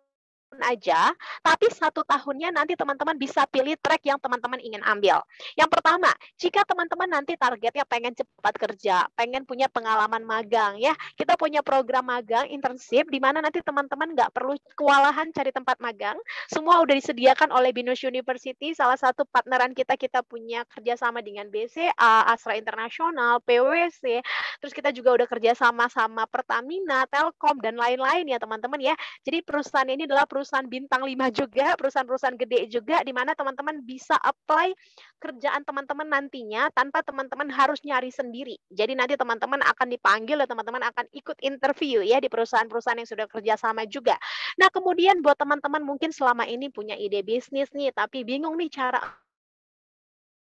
aja, tapi 1 tahunnya nanti teman-teman bisa pilih track yang teman-teman ingin ambil. Yang pertama, jika teman-teman nanti targetnya pengen cepat kerja, pengen punya pengalaman magang ya, kita punya program magang internship di mana nanti teman-teman nggak perlu kewalahan cari tempat magang, semua udah disediakan oleh BINUS University. Salah satu partneran kita punya kerjasama dengan BCA, Astra Internasional, PwC, terus kita juga udah kerjasama sama Pertamina, Telkom, dan lain-lain ya teman-teman ya. Jadi perusahaan ini adalah perusahaan bintang 5 juga, perusahaan-perusahaan gede juga, di mana teman-teman bisa apply kerjaan teman-teman nantinya tanpa teman-teman harus nyari sendiri. Jadi nanti teman-teman akan dipanggil dan teman-teman akan ikut interview ya di perusahaan-perusahaan yang sudah kerjasama juga. Nah, kemudian buat teman-teman mungkin selama ini punya ide bisnis nih, tapi bingung nih cara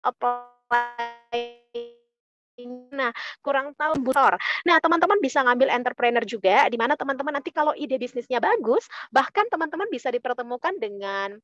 apply. Nah, kurang tahu butor. Nah, teman-teman bisa ngambil entrepreneur juga, di mana teman-teman nanti kalau ide bisnisnya bagus, bahkan teman-teman bisa dipertemukan dengan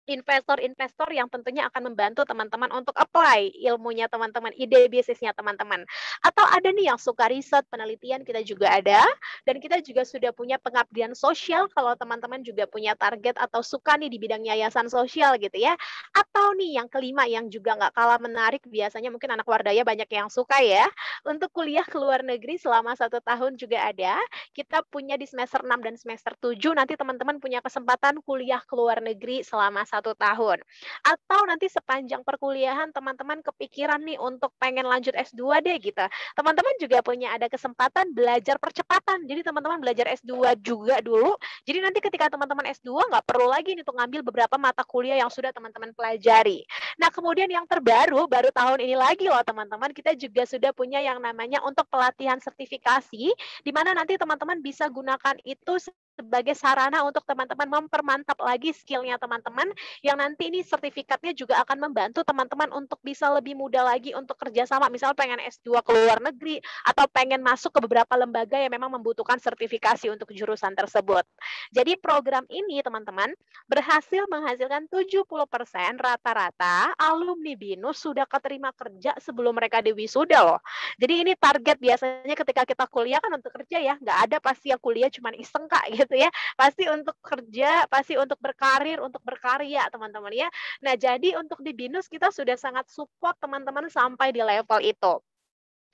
investor-investor yang tentunya akan membantu teman-teman untuk apply ilmunya teman-teman, ide bisnisnya teman-teman. Atau ada nih yang suka riset, penelitian, kita juga ada. Dan kita juga sudah punya pengabdian sosial kalau teman-teman juga punya target atau suka nih di bidang yayasan sosial gitu ya. Atau nih yang kelima yang juga nggak kalah menarik, biasanya mungkin anak Wardaya banyak yang suka ya. Untuk kuliah ke luar negeri selama 1 tahun juga ada. Kita punya di semester 6 dan semester 7, nanti teman-teman punya kesempatan kuliah ke luar negeri selama 1 tahun. Atau nanti sepanjang perkuliahan teman-teman kepikiran nih untuk pengen lanjut S2 deh gitu. Teman-teman juga punya ada kesempatan belajar percepatan. Jadi teman-teman belajar S2 juga dulu. Jadi nanti ketika teman-teman S2 nggak perlu lagi nih untuk ngambil beberapa mata kuliah yang sudah teman-teman pelajari. Nah, kemudian yang terbaru, baru tahun ini lagi loh teman-teman, kita juga sudah punya yang namanya untuk pelatihan sertifikasi, di mana nanti teman-teman bisa gunakan itu sebagai sarana untuk teman-teman mempermantap lagi skillnya teman-teman, yang nanti ini sertifikatnya juga akan membantu teman-teman untuk bisa lebih mudah lagi untuk kerjasama, misal pengen S2 ke luar negeri, atau pengen masuk ke beberapa lembaga yang memang membutuhkan sertifikasi untuk jurusan tersebut. Jadi program ini teman-teman berhasil menghasilkan 70% rata-rata alumni BINUS sudah keterima kerja sebelum mereka diwisuda loh. Jadi ini target biasanya ketika kita kuliah kan untuk kerja ya, nggak ada pasti yang kuliah cuma iseng kak gitu ya, pasti untuk kerja, pasti untuk berkarir, untuk berkarya teman-teman ya. Nah, jadi untuk di BINUS kita sudah sangat support teman-teman sampai di level itu.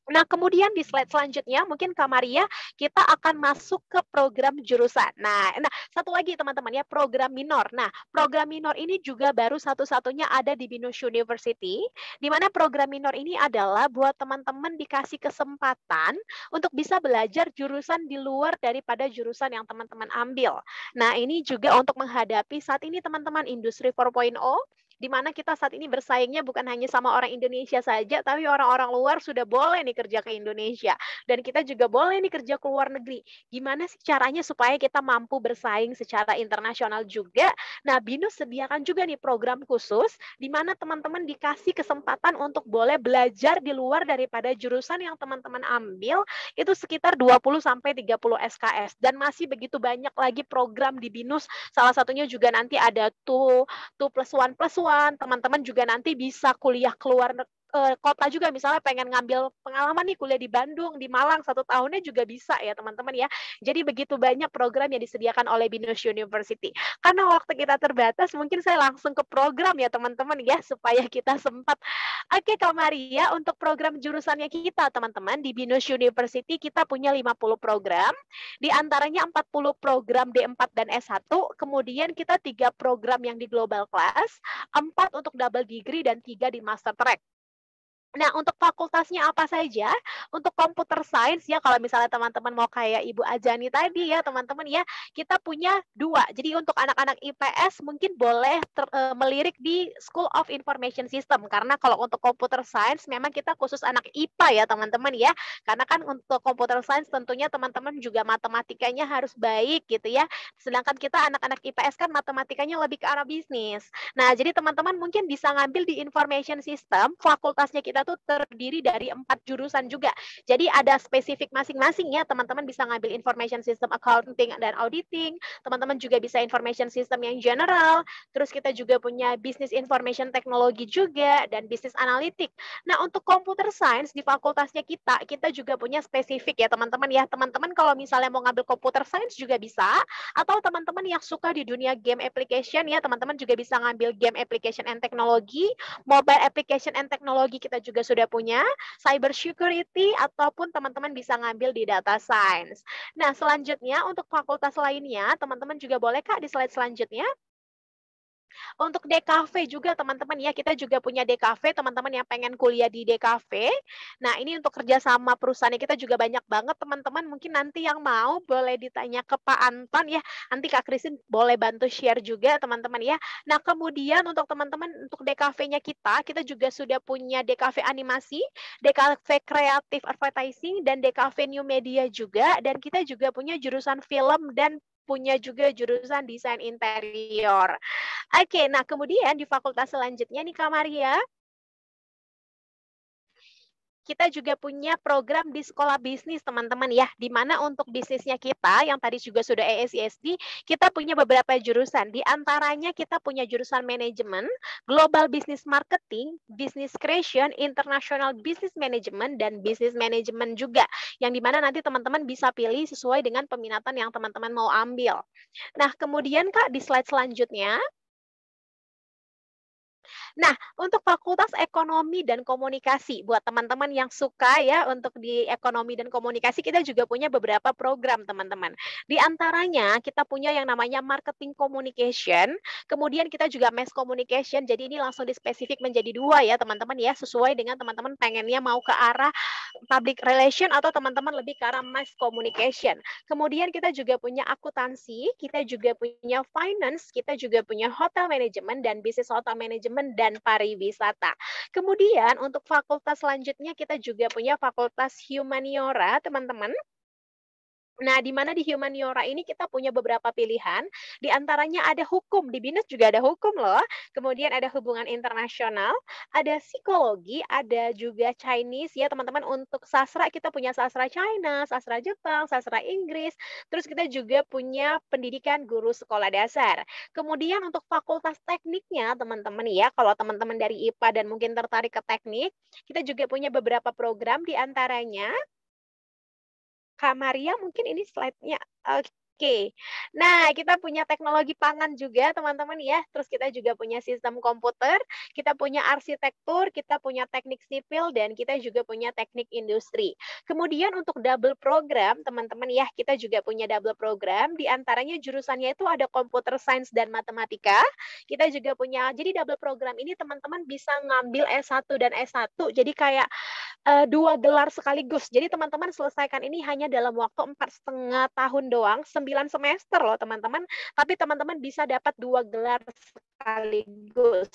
Nah, kemudian di slide selanjutnya, mungkin Kak Maria, kita akan masuk ke program jurusan. Nah, satu lagi teman-teman ya, program minor. Nah, program minor ini juga baru satu-satunya ada di BINUS University, di mana program minor ini adalah buat teman-teman dikasih kesempatan untuk bisa belajar jurusan di luar daripada jurusan yang teman-teman ambil. Nah, ini juga untuk menghadapi saat ini teman-teman industri 4.0, di mana kita saat ini bersaingnya bukan hanya sama orang Indonesia saja, tapi orang-orang luar sudah boleh nih kerja ke Indonesia. Dan kita juga boleh nih kerja ke luar negeri. Gimana sih caranya supaya kita mampu bersaing secara internasional juga? Nah, BINUS sediakan juga nih program khusus, di mana teman-teman dikasih kesempatan untuk boleh belajar di luar daripada jurusan yang teman-teman ambil, itu sekitar 20-30 SKS. Dan masih begitu banyak lagi program di BINUS, salah satunya juga nanti ada 2+1+1, teman-teman juga nanti bisa kuliah keluar kota juga, misalnya pengen ngambil pengalaman nih kuliah di Bandung, di Malang 1 tahunnya juga bisa ya teman-teman ya. Jadi begitu banyak program yang disediakan oleh BINUS University. Karena waktu kita terbatas, mungkin saya langsung ke program ya teman-teman ya, supaya kita sempat. Oke Kak Maria, untuk program jurusannya kita teman-teman di BINUS University kita punya 50 program, di antaranya 40 program D4 dan S1, kemudian kita 3 program yang di global class, 4 untuk double degree dan 3 di master track. Nah, untuk fakultasnya apa saja? Untuk computer science ya, kalau misalnya teman-teman mau kayak Ibu Ajani tadi ya, teman-teman ya, kita punya 2. Jadi untuk anak-anak IPS mungkin boleh melirik di School of Information System, karena kalau untuk computer science memang kita khusus anak IPA ya, teman-teman ya. Karena kan untuk computer science tentunya teman-teman juga matematikanya harus baik gitu ya. Sedangkan kita anak-anak IPS kan matematikanya lebih ke arah bisnis. Nah, jadi teman-teman mungkin bisa ngambil di Information System, fakultasnya kita tuh terdiri dari 4 jurusan juga. Jadi ada spesifik masing-masing ya, teman-teman bisa ngambil Information System Accounting dan Auditing, teman-teman juga bisa Information System yang general, terus kita juga punya Business Information Technology juga, dan Business Analytic. Nah, untuk Computer Science di fakultasnya kita juga punya spesifik ya teman-teman ya. Teman-teman kalau misalnya mau ngambil Computer Science juga bisa, atau teman-teman yang suka di dunia game application ya, teman-teman juga bisa ngambil Game Application and Technology, Mobile Application and Technology kita juga sudah punya, Cyber Security, ataupun teman-teman bisa ngambil di Data Science. Nah, selanjutnya untuk fakultas lainnya, teman-teman juga boleh Kak di slide selanjutnya. Untuk DKV juga teman-teman ya, kita juga punya DKV, teman-teman yang pengen kuliah di DKV. Nah, ini untuk kerjasama perusahaannya kita juga banyak banget teman-teman. Mungkin nanti yang mau boleh ditanya ke Pak Anton ya. Nanti Kak Christine boleh bantu share juga teman-teman ya. Nah, kemudian untuk teman-teman untuk DKV-nya kita juga sudah punya DKV animasi, DKV Creative Advertising, dan DKV New Media juga. Dan kita juga punya jurusan film dan punya juga jurusan desain interior. Oke, nah kemudian di fakultas selanjutnya nih Kak Maria, kita juga punya program di sekolah bisnis teman-teman ya, di mana untuk bisnisnya kita yang tadi juga sudah ESISD, kita punya beberapa jurusan. Di antaranya kita punya jurusan manajemen, global business marketing, business creation, international business management, dan business management juga, yang dimana nanti teman-teman bisa pilih sesuai dengan peminatan yang teman-teman mau ambil. Nah, kemudian Kak di slide selanjutnya, nah, untuk Fakultas Ekonomi dan Komunikasi, buat teman-teman yang suka ya untuk di ekonomi dan komunikasi, kita juga punya beberapa program teman-teman. Di antaranya kita punya yang namanya Marketing Communication, kemudian kita juga Mass Communication, jadi ini langsung dispesifik menjadi 2 ya teman-teman ya, sesuai dengan teman-teman pengennya mau ke arah Public Relation atau teman-teman lebih ke arah Mass Communication. Kemudian kita juga punya akuntansi, kita juga punya finance, kita juga punya hotel management dan bisnis hotel management dan pariwisata. Kemudian untuk fakultas selanjutnya kita juga punya fakultas humaniora, teman-teman. Nah, di mana di humaniora ini kita punya beberapa pilihan, di antaranya ada hukum, di BINUS juga ada hukum loh, kemudian ada hubungan internasional, ada psikologi, ada juga Chinese ya teman-teman. Untuk sastra kita punya sastra China, sastra Jepang, sastra Inggris, terus kita juga punya pendidikan guru sekolah dasar. Kemudian untuk fakultas tekniknya teman-teman ya, kalau teman-teman dari IPA dan mungkin tertarik ke teknik, kita juga punya beberapa program, di antaranya Kak Maria, mungkin ini slide-nya Oke, nah kita punya teknologi pangan juga teman-teman ya, terus kita juga punya sistem komputer, kita punya arsitektur, kita punya teknik sipil, dan kita juga punya teknik industri. Kemudian untuk double program teman-teman ya, kita juga punya double program, diantaranya jurusannya itu ada computer science dan matematika, kita juga punya, jadi double program ini teman-teman bisa ngambil S1 dan S1, jadi kayak 2 gelar sekaligus. Jadi teman-teman selesaikan ini hanya dalam waktu 4,5 tahun doang, 9 semester loh teman-teman. Tapi teman-teman bisa dapat 2 gelar sekaligus.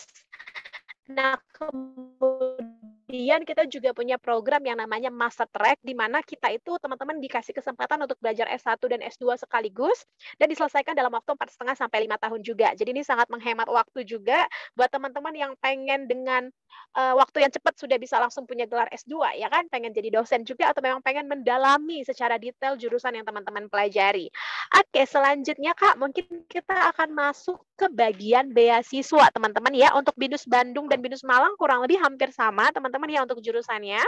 Nah, kemudian kita juga punya program yang namanya Master Track, di mana kita itu teman-teman dikasih kesempatan untuk belajar S1 dan S2 sekaligus, dan diselesaikan dalam waktu 4,5 sampai 5 tahun juga. Jadi ini sangat menghemat waktu juga buat teman-teman yang pengen dengan waktu yang cepat sudah bisa langsung punya gelar S2, ya kan? Pengen jadi dosen juga, atau memang pengen mendalami secara detail jurusan yang teman-teman pelajari. Oke, selanjutnya Kak, mungkin kita akan masuk ke bagian beasiswa teman-teman ya. Untuk BINUS Bandung dan BINUS Malang kurang lebih hampir sama teman-teman ya untuk jurusannya.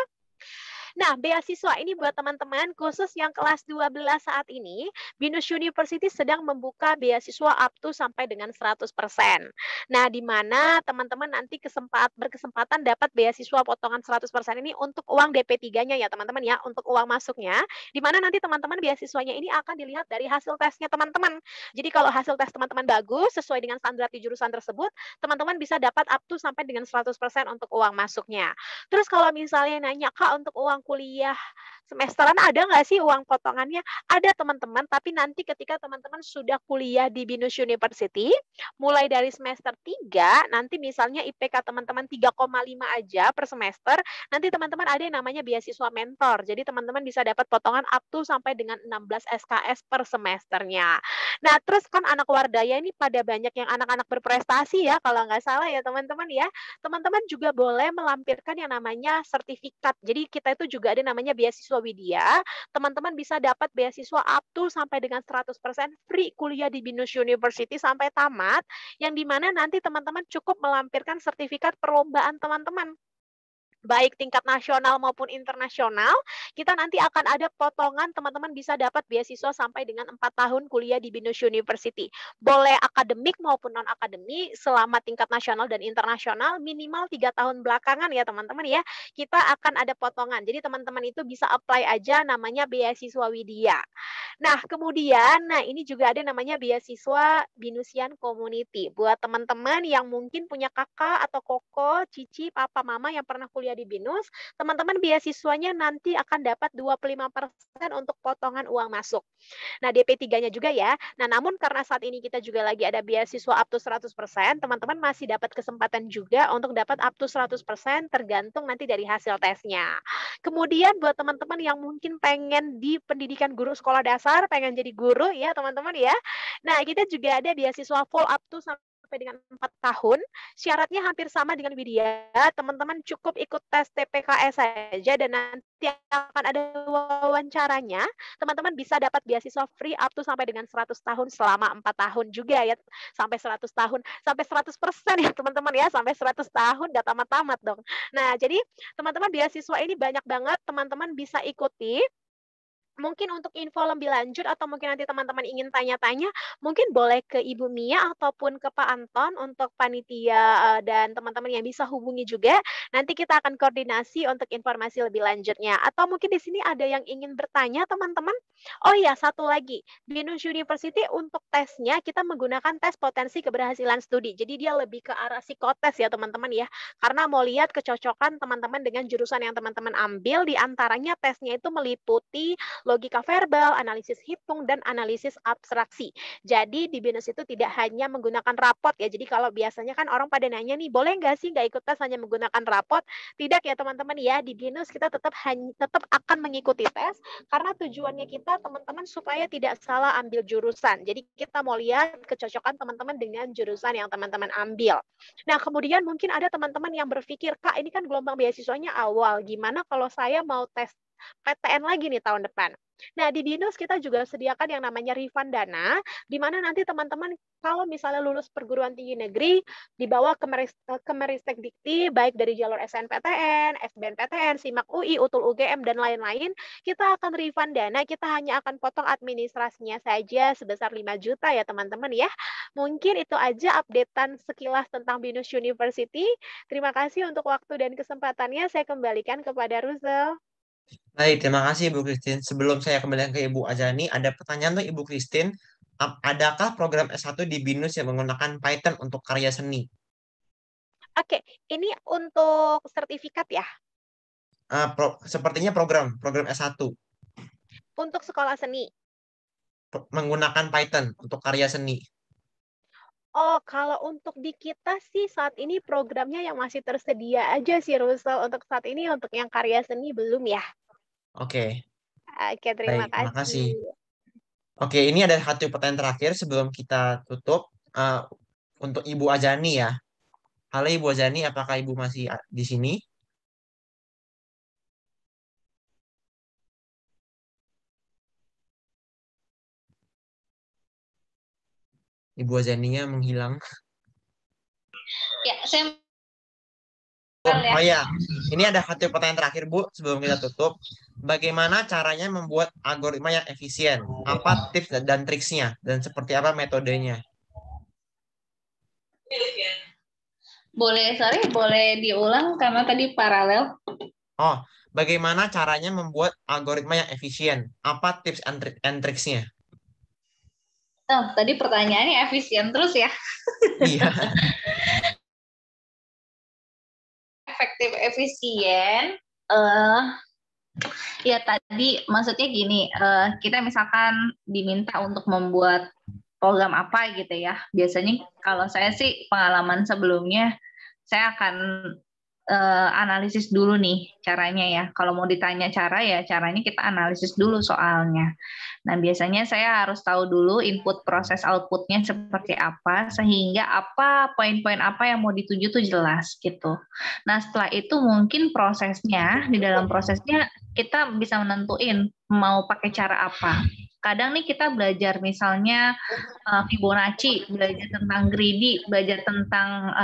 Nah, beasiswa ini buat teman-teman khusus yang kelas 12 saat ini, BINUS University sedang membuka beasiswa up to sampai dengan 100%. Nah, di mana teman-teman nanti berkesempatan dapat beasiswa potongan 100% ini untuk uang DP3-nya ya teman-teman ya, untuk uang masuknya, di mana nanti teman-teman beasiswanya ini akan dilihat dari hasil tesnya teman-teman. Jadi kalau hasil tes teman-teman bagus, sesuai dengan standar di jurusan tersebut, teman-teman bisa dapat up to sampai dengan 100% untuk uang masuknya. Terus kalau misalnya nanya, Kak, untuk uang kuliah semesteran ada nggak sih uang potongannya? Ada teman-teman, tapi nanti ketika teman-teman sudah kuliah di BINUS University, mulai dari semester 3, nanti misalnya IPK teman-teman 3,5 aja per semester, nanti teman-teman ada yang namanya beasiswa mentor. Jadi teman-teman bisa dapat potongan up to sampai dengan 16 SKS per semesternya. Nah, terus kan anak Wardaya ini pada banyak yang anak-anak berprestasi ya, kalau nggak salah ya teman-teman ya. Teman-teman juga boleh melampirkan yang namanya sertifikat. Jadi kita itu juga ada namanya beasiswa Widya. Teman-teman bisa dapat beasiswa up to sampai dengan 100% free kuliah di BINUS University sampai tamat, yang dimana nanti teman-teman cukup melampirkan sertifikat perlombaan teman-teman. Baik tingkat nasional maupun internasional, kita nanti akan ada potongan teman-teman bisa dapat beasiswa sampai dengan 4 tahun kuliah di BINUS University. Boleh akademik maupun non-akademik, selama tingkat nasional dan internasional, minimal 3 tahun belakangan ya teman-teman ya, kita akan ada potongan. Jadi teman-teman itu bisa apply aja namanya beasiswa Widya. Nah, kemudian, ini juga ada namanya beasiswa BINUSian Community. Buat teman-teman yang mungkin punya kakak atau koko, cici, papa, mama yang pernah kuliah di BINUS, teman-teman beasiswanya nanti akan dapat 25% untuk potongan uang masuk. Nah, DP3-nya juga ya. Nah, namun karena saat ini kita juga lagi ada beasiswa up to 100%, teman-teman masih dapat kesempatan juga untuk dapat up to 100% tergantung nanti dari hasil tesnya. Kemudian buat teman-teman yang mungkin pengen di pendidikan guru sekolah dasar, pengen jadi guru ya teman-teman ya. Nah, kita juga ada beasiswa full up to sampai dengan 4 tahun. Syaratnya hampir sama dengan Widya. Teman-teman cukup ikut tes TPKS saja dan nanti akan ada wawancaranya. Teman-teman bisa dapat beasiswa free up to sampai dengan 100 tahun selama 4 tahun juga ya. Sampai 100 tahun, sampai 100% ya teman-teman ya. Sampai 100 tahun gak tamat-tamat dong. Nah, jadi teman-teman beasiswa ini banyak banget teman-teman bisa ikuti. Mungkin untuk info lebih lanjut atau mungkin nanti teman-teman ingin tanya-tanya, mungkin boleh ke Ibu Mia ataupun ke Pak Anton untuk panitia dan teman-teman yang bisa hubungi juga. Nanti kita akan koordinasi untuk informasi lebih lanjutnya. Atau mungkin di sini ada yang ingin bertanya teman-teman? Oh iya, satu lagi. BINUS University untuk tesnya kita menggunakan tes potensi keberhasilan studi. Jadi dia lebih ke arah psikotes ya teman-teman ya. Karena mau lihat kecocokan teman-teman dengan jurusan yang teman-teman ambil, di antaranya tesnya itu meliputi logika verbal, analisis hitung, dan analisis abstraksi. Jadi di BINUS itu tidak hanya menggunakan rapot ya. Jadi kalau biasanya kan orang pada nanya nih, boleh nggak sih nggak ikut tes hanya menggunakan rapot? Tidak ya teman-teman ya. Di BINUS kita tetap akan mengikuti tes karena tujuannya kita teman-teman supaya tidak salah ambil jurusan. Jadi kita mau lihat kecocokan teman-teman dengan jurusan yang teman-teman ambil. Nah, kemudian mungkin ada teman-teman yang berpikir, Kak, ini kan gelombang beasiswanya awal. Gimana kalau saya mau tes PTN lagi nih tahun depan? Nah, di BINUS kita juga sediakan yang namanya refund dana, di mana nanti teman-teman kalau misalnya lulus perguruan tinggi negeri, dibawa ke Kemeristek Dikti, baik dari jalur SNPTN, SBMPTN, SIMAK UI, UTUL UGM, dan lain-lain, kita akan refund dana, kita hanya akan potong administrasinya saja sebesar 5 juta ya teman-teman ya. Mungkin itu aja updatean sekilas tentang BINUS University. Terima kasih untuk waktu dan kesempatannya, saya kembalikan kepada Ruzel. Baik, terima kasih Ibu Christine. Sebelum saya kembali ke Ibu Ajani, ada pertanyaan untuk Ibu Christine. Adakah program S1 di BINUS yang menggunakan Python untuk karya seni? Oke, ini untuk sertifikat ya? Sepertinya program S1 Untuk sekolah seni. menggunakan Python untuk karya seni. Oh, kalau untuk di kita sih saat ini programnya yang masih tersedia aja sih, Rusel. Untuk saat ini, untuk yang karya seni belum ya. Oke, Oke, terima baik, terima kasih. kasih. Oke, ini ada satu pertanyaan terakhir sebelum kita tutup. Untuk Ibu Ajani ya. Halo Ibu Ajani, apakah Ibu masih di sini? Ibu Ajaninya menghilang. Ya, saya Oh ya, ini ada satu pertanyaan terakhir Bu sebelum kita tutup. Bagaimana caranya membuat algoritma yang efisien? Apa tips dan triksnya? Dan seperti apa metodenya? boleh diulang karena tadi paralel. Oh, bagaimana caranya membuat algoritma yang efisien? Apa tips and triksnya? Oh, tadi pertanyaannya efisien terus ya. Iya. Efektif efisien. Ya tadi maksudnya gini, kita misalkan diminta untuk membuat program apa gitu ya. Biasanya kalau saya sih pengalaman sebelumnya, saya akan analisis dulu nih caranya ya. Kalau mau ditanya cara ya caranya kita analisis dulu soalnya. Nah biasanya saya harus tahu dulu input proses outputnya seperti apa sehingga apa poin-poin apa yang mau dituju tuh jelas gitu. Nah setelah itu mungkin prosesnya di dalam prosesnya kita bisa menentuin mau pakai cara apa. Kadang nih kita belajar misalnya Fibonacci, belajar tentang greedy, belajar tentang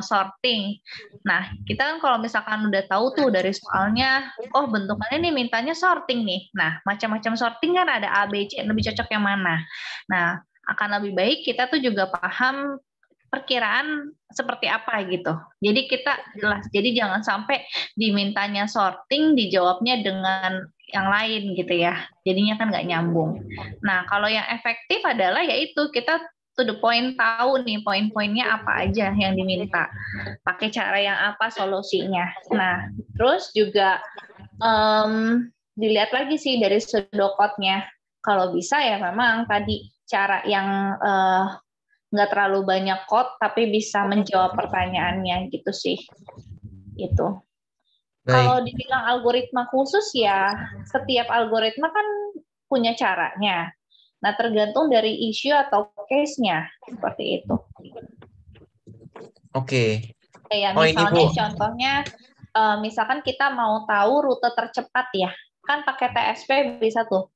sorting. Nah, kita kan kalau misalkan udah tahu tuh dari soalnya, oh bentukannya nih mintanya sorting nih. Nah, macam-macam sorting kan ada A, B, C, lebih cocok yang mana. Nah, akan lebih baik kita tuh juga paham perkiraan seperti apa gitu. Jadi kita jelas. Jadi jangan sampai dimintanya sorting, dijawabnya dengan yang lain gitu ya. Jadinya kan nggak nyambung. Nah, kalau yang efektif adalah yaitu kita to the point, tahu nih poin-poinnya apa aja yang diminta. Pakai cara yang apa solusinya. Nah, terus juga dilihat lagi sih dari pseudocode-nya. Kalau bisa ya memang tadi cara yang nggak terlalu banyak code tapi bisa menjawab pertanyaannya gitu sih. Itu. Kalau dibilang algoritma khusus ya setiap algoritma kan punya caranya. Nah tergantung dari issue atau case-nya seperti itu. Oke. Kayak misalnya contohnya misalkan kita mau tahu rute tercepat ya. Kan pakai TSP bisa tuh.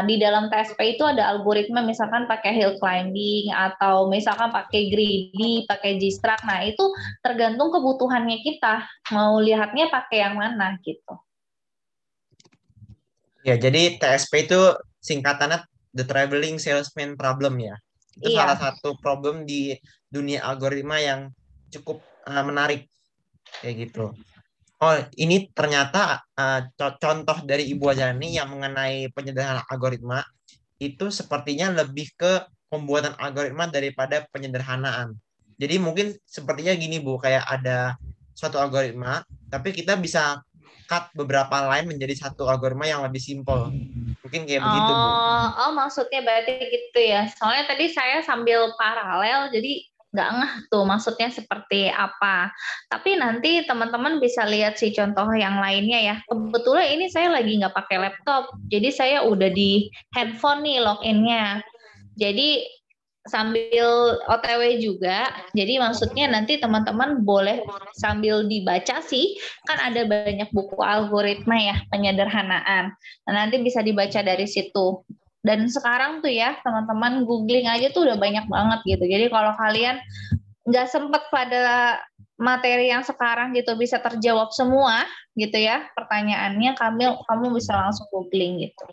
Di dalam TSP itu ada algoritma misalkan pakai hill climbing atau misalkan pakai greedy, pakai Gstrak. Nah, itu tergantung kebutuhannya kita. Mau lihatnya pakai yang mana gitu. Ya, jadi TSP itu singkatannya The Traveling Salesman Problem ya. Itu salah satu problem di dunia algoritma yang cukup menarik kayak gitu. Oh, ini ternyata contoh dari Ibu Ajani yang mengenai penyederhanaan algoritma itu sepertinya lebih ke pembuatan algoritma daripada penyederhanaan. Jadi mungkin sepertinya gini Bu, kayak ada suatu algoritma, tapi kita bisa cut beberapa line menjadi satu algoritma yang lebih simpel. Mungkin kayak begitu Bu. Oh, maksudnya berarti gitu ya. Soalnya tadi saya sambil paralel, jadi nggak ngeh tuh maksudnya seperti apa. Tapi nanti teman-teman bisa lihat sih contoh yang lainnya ya. Kebetulan ini saya lagi nggak pakai laptop, jadi saya udah di handphone nih login-nya. Jadi sambil OTW juga. Jadi maksudnya nanti teman-teman boleh sambil dibaca sih, kan ada banyak buku algoritma ya, penyederhanaan. Nah, nanti bisa dibaca dari situ. Dan sekarang tuh ya, teman-teman googling aja tuh udah banyak banget gitu. Jadi kalau kalian nggak sempat pada materi yang sekarang gitu bisa terjawab semua gitu ya pertanyaannya, kamu bisa langsung googling gitu.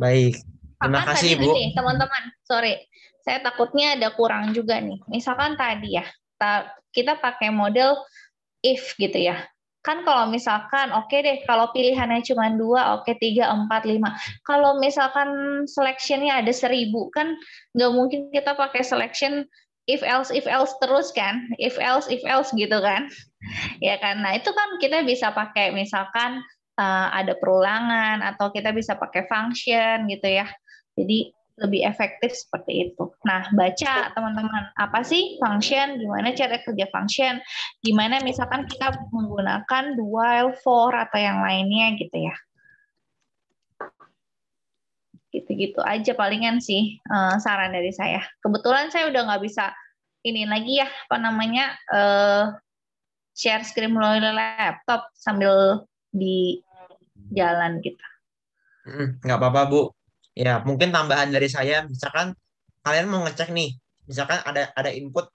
Baik, terima Bahkan kasih tadi Bu. nih teman-teman, sorry, saya takutnya ada kurang juga nih. Misalkan tadi ya, kita pakai model if gitu ya. Kan kalau misalkan, oke deh, kalau pilihannya cuma 2, oke 3, 4, 5. Kalau misalkan selection-nya ada 1000, kan nggak mungkin kita pakai selection if else terus kan, if else gitu kan. Ya kan, nah itu kan kita bisa pakai misalkan ada perulangan atau kita bisa pakai function gitu ya. Jadi lebih efektif seperti itu. Nah, baca teman-teman, apa sih function, gimana cara kerja function, gimana misalkan kita menggunakan while, for, atau yang lainnya gitu ya. Gitu-gitu aja palingan sih saran dari saya. Kebetulan saya udah nggak bisa ini lagi ya, apa namanya, share screen melalui laptop sambil di jalan gitu. Nggak apa-apa Bu. Ya, mungkin tambahan dari saya, misalkan kalian mau ngecek nih, misalkan ada input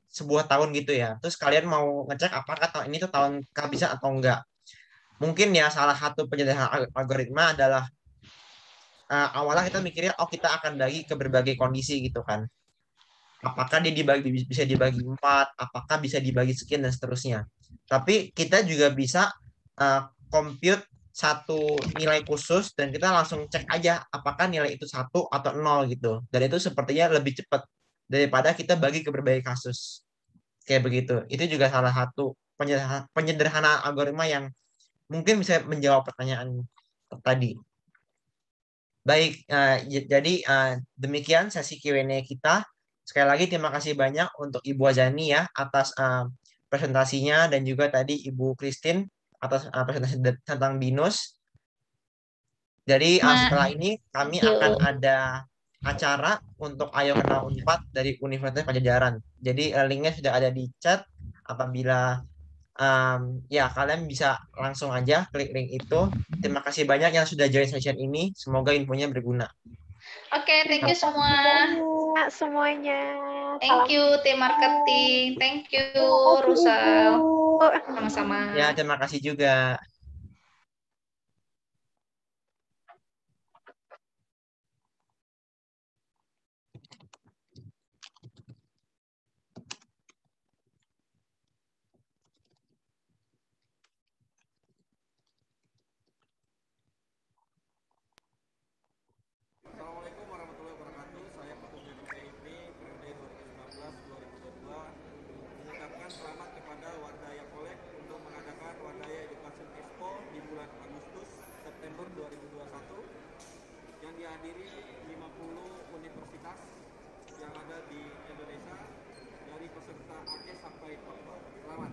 sebuah tahun gitu ya, terus kalian mau ngecek apakah tahun ini tuh tahun kehabisan atau enggak. Mungkin ya salah satu penyederhanaan algoritma adalah awalnya kita mikirnya, oh kita akan bagi ke berbagai kondisi gitu kan. Apakah dia bisa dibagi 4, apakah bisa dibagi sekian dan seterusnya. Tapi kita juga bisa compute satu nilai khusus dan kita langsung cek aja apakah nilai itu 1 atau 0 gitu. Dan itu sepertinya lebih cepat daripada kita bagi ke berbagai kasus. Kayak begitu. Itu juga salah satu penyederhanaan algoritma yang mungkin bisa menjawab pertanyaan tadi. Baik, jadi demikian sesi Q&A kita. Sekali lagi terima kasih banyak untuk Ibu Azani ya atas presentasinya dan juga tadi Ibu Christine atas presentasi tentang BINUS. Jadi setelah ini kami akan ada acara untuk Ayo Kenal Unpad dari Universitas Padjadjaran. Jadi linknya sudah ada di chat. Apabila ya kalian bisa langsung aja klik link itu. Terima kasih banyak yang sudah join session ini. Semoga infonya berguna. Oke, thank you semua. Semuanya. Thank you tim marketing. Thank you Rusel. Sama-sama. Ya, terima kasih juga. Assalamualaikum warahmatullahi wabarakatuh. Saya Ketua BPIP periode 2019-2022 mengucapkan selamat kepada Wadaya Kolek untuk mengadakan Wadaya Education Expo di bulan Agustus September 2021 yang dihadiri 50 universitas yang ada di Indonesia dari peserta Aceh sampai Papua. Selamat.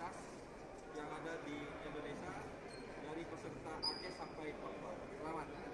universitas yang ada di Indonesia dari peserta Aceh sampai Papua. Selamat.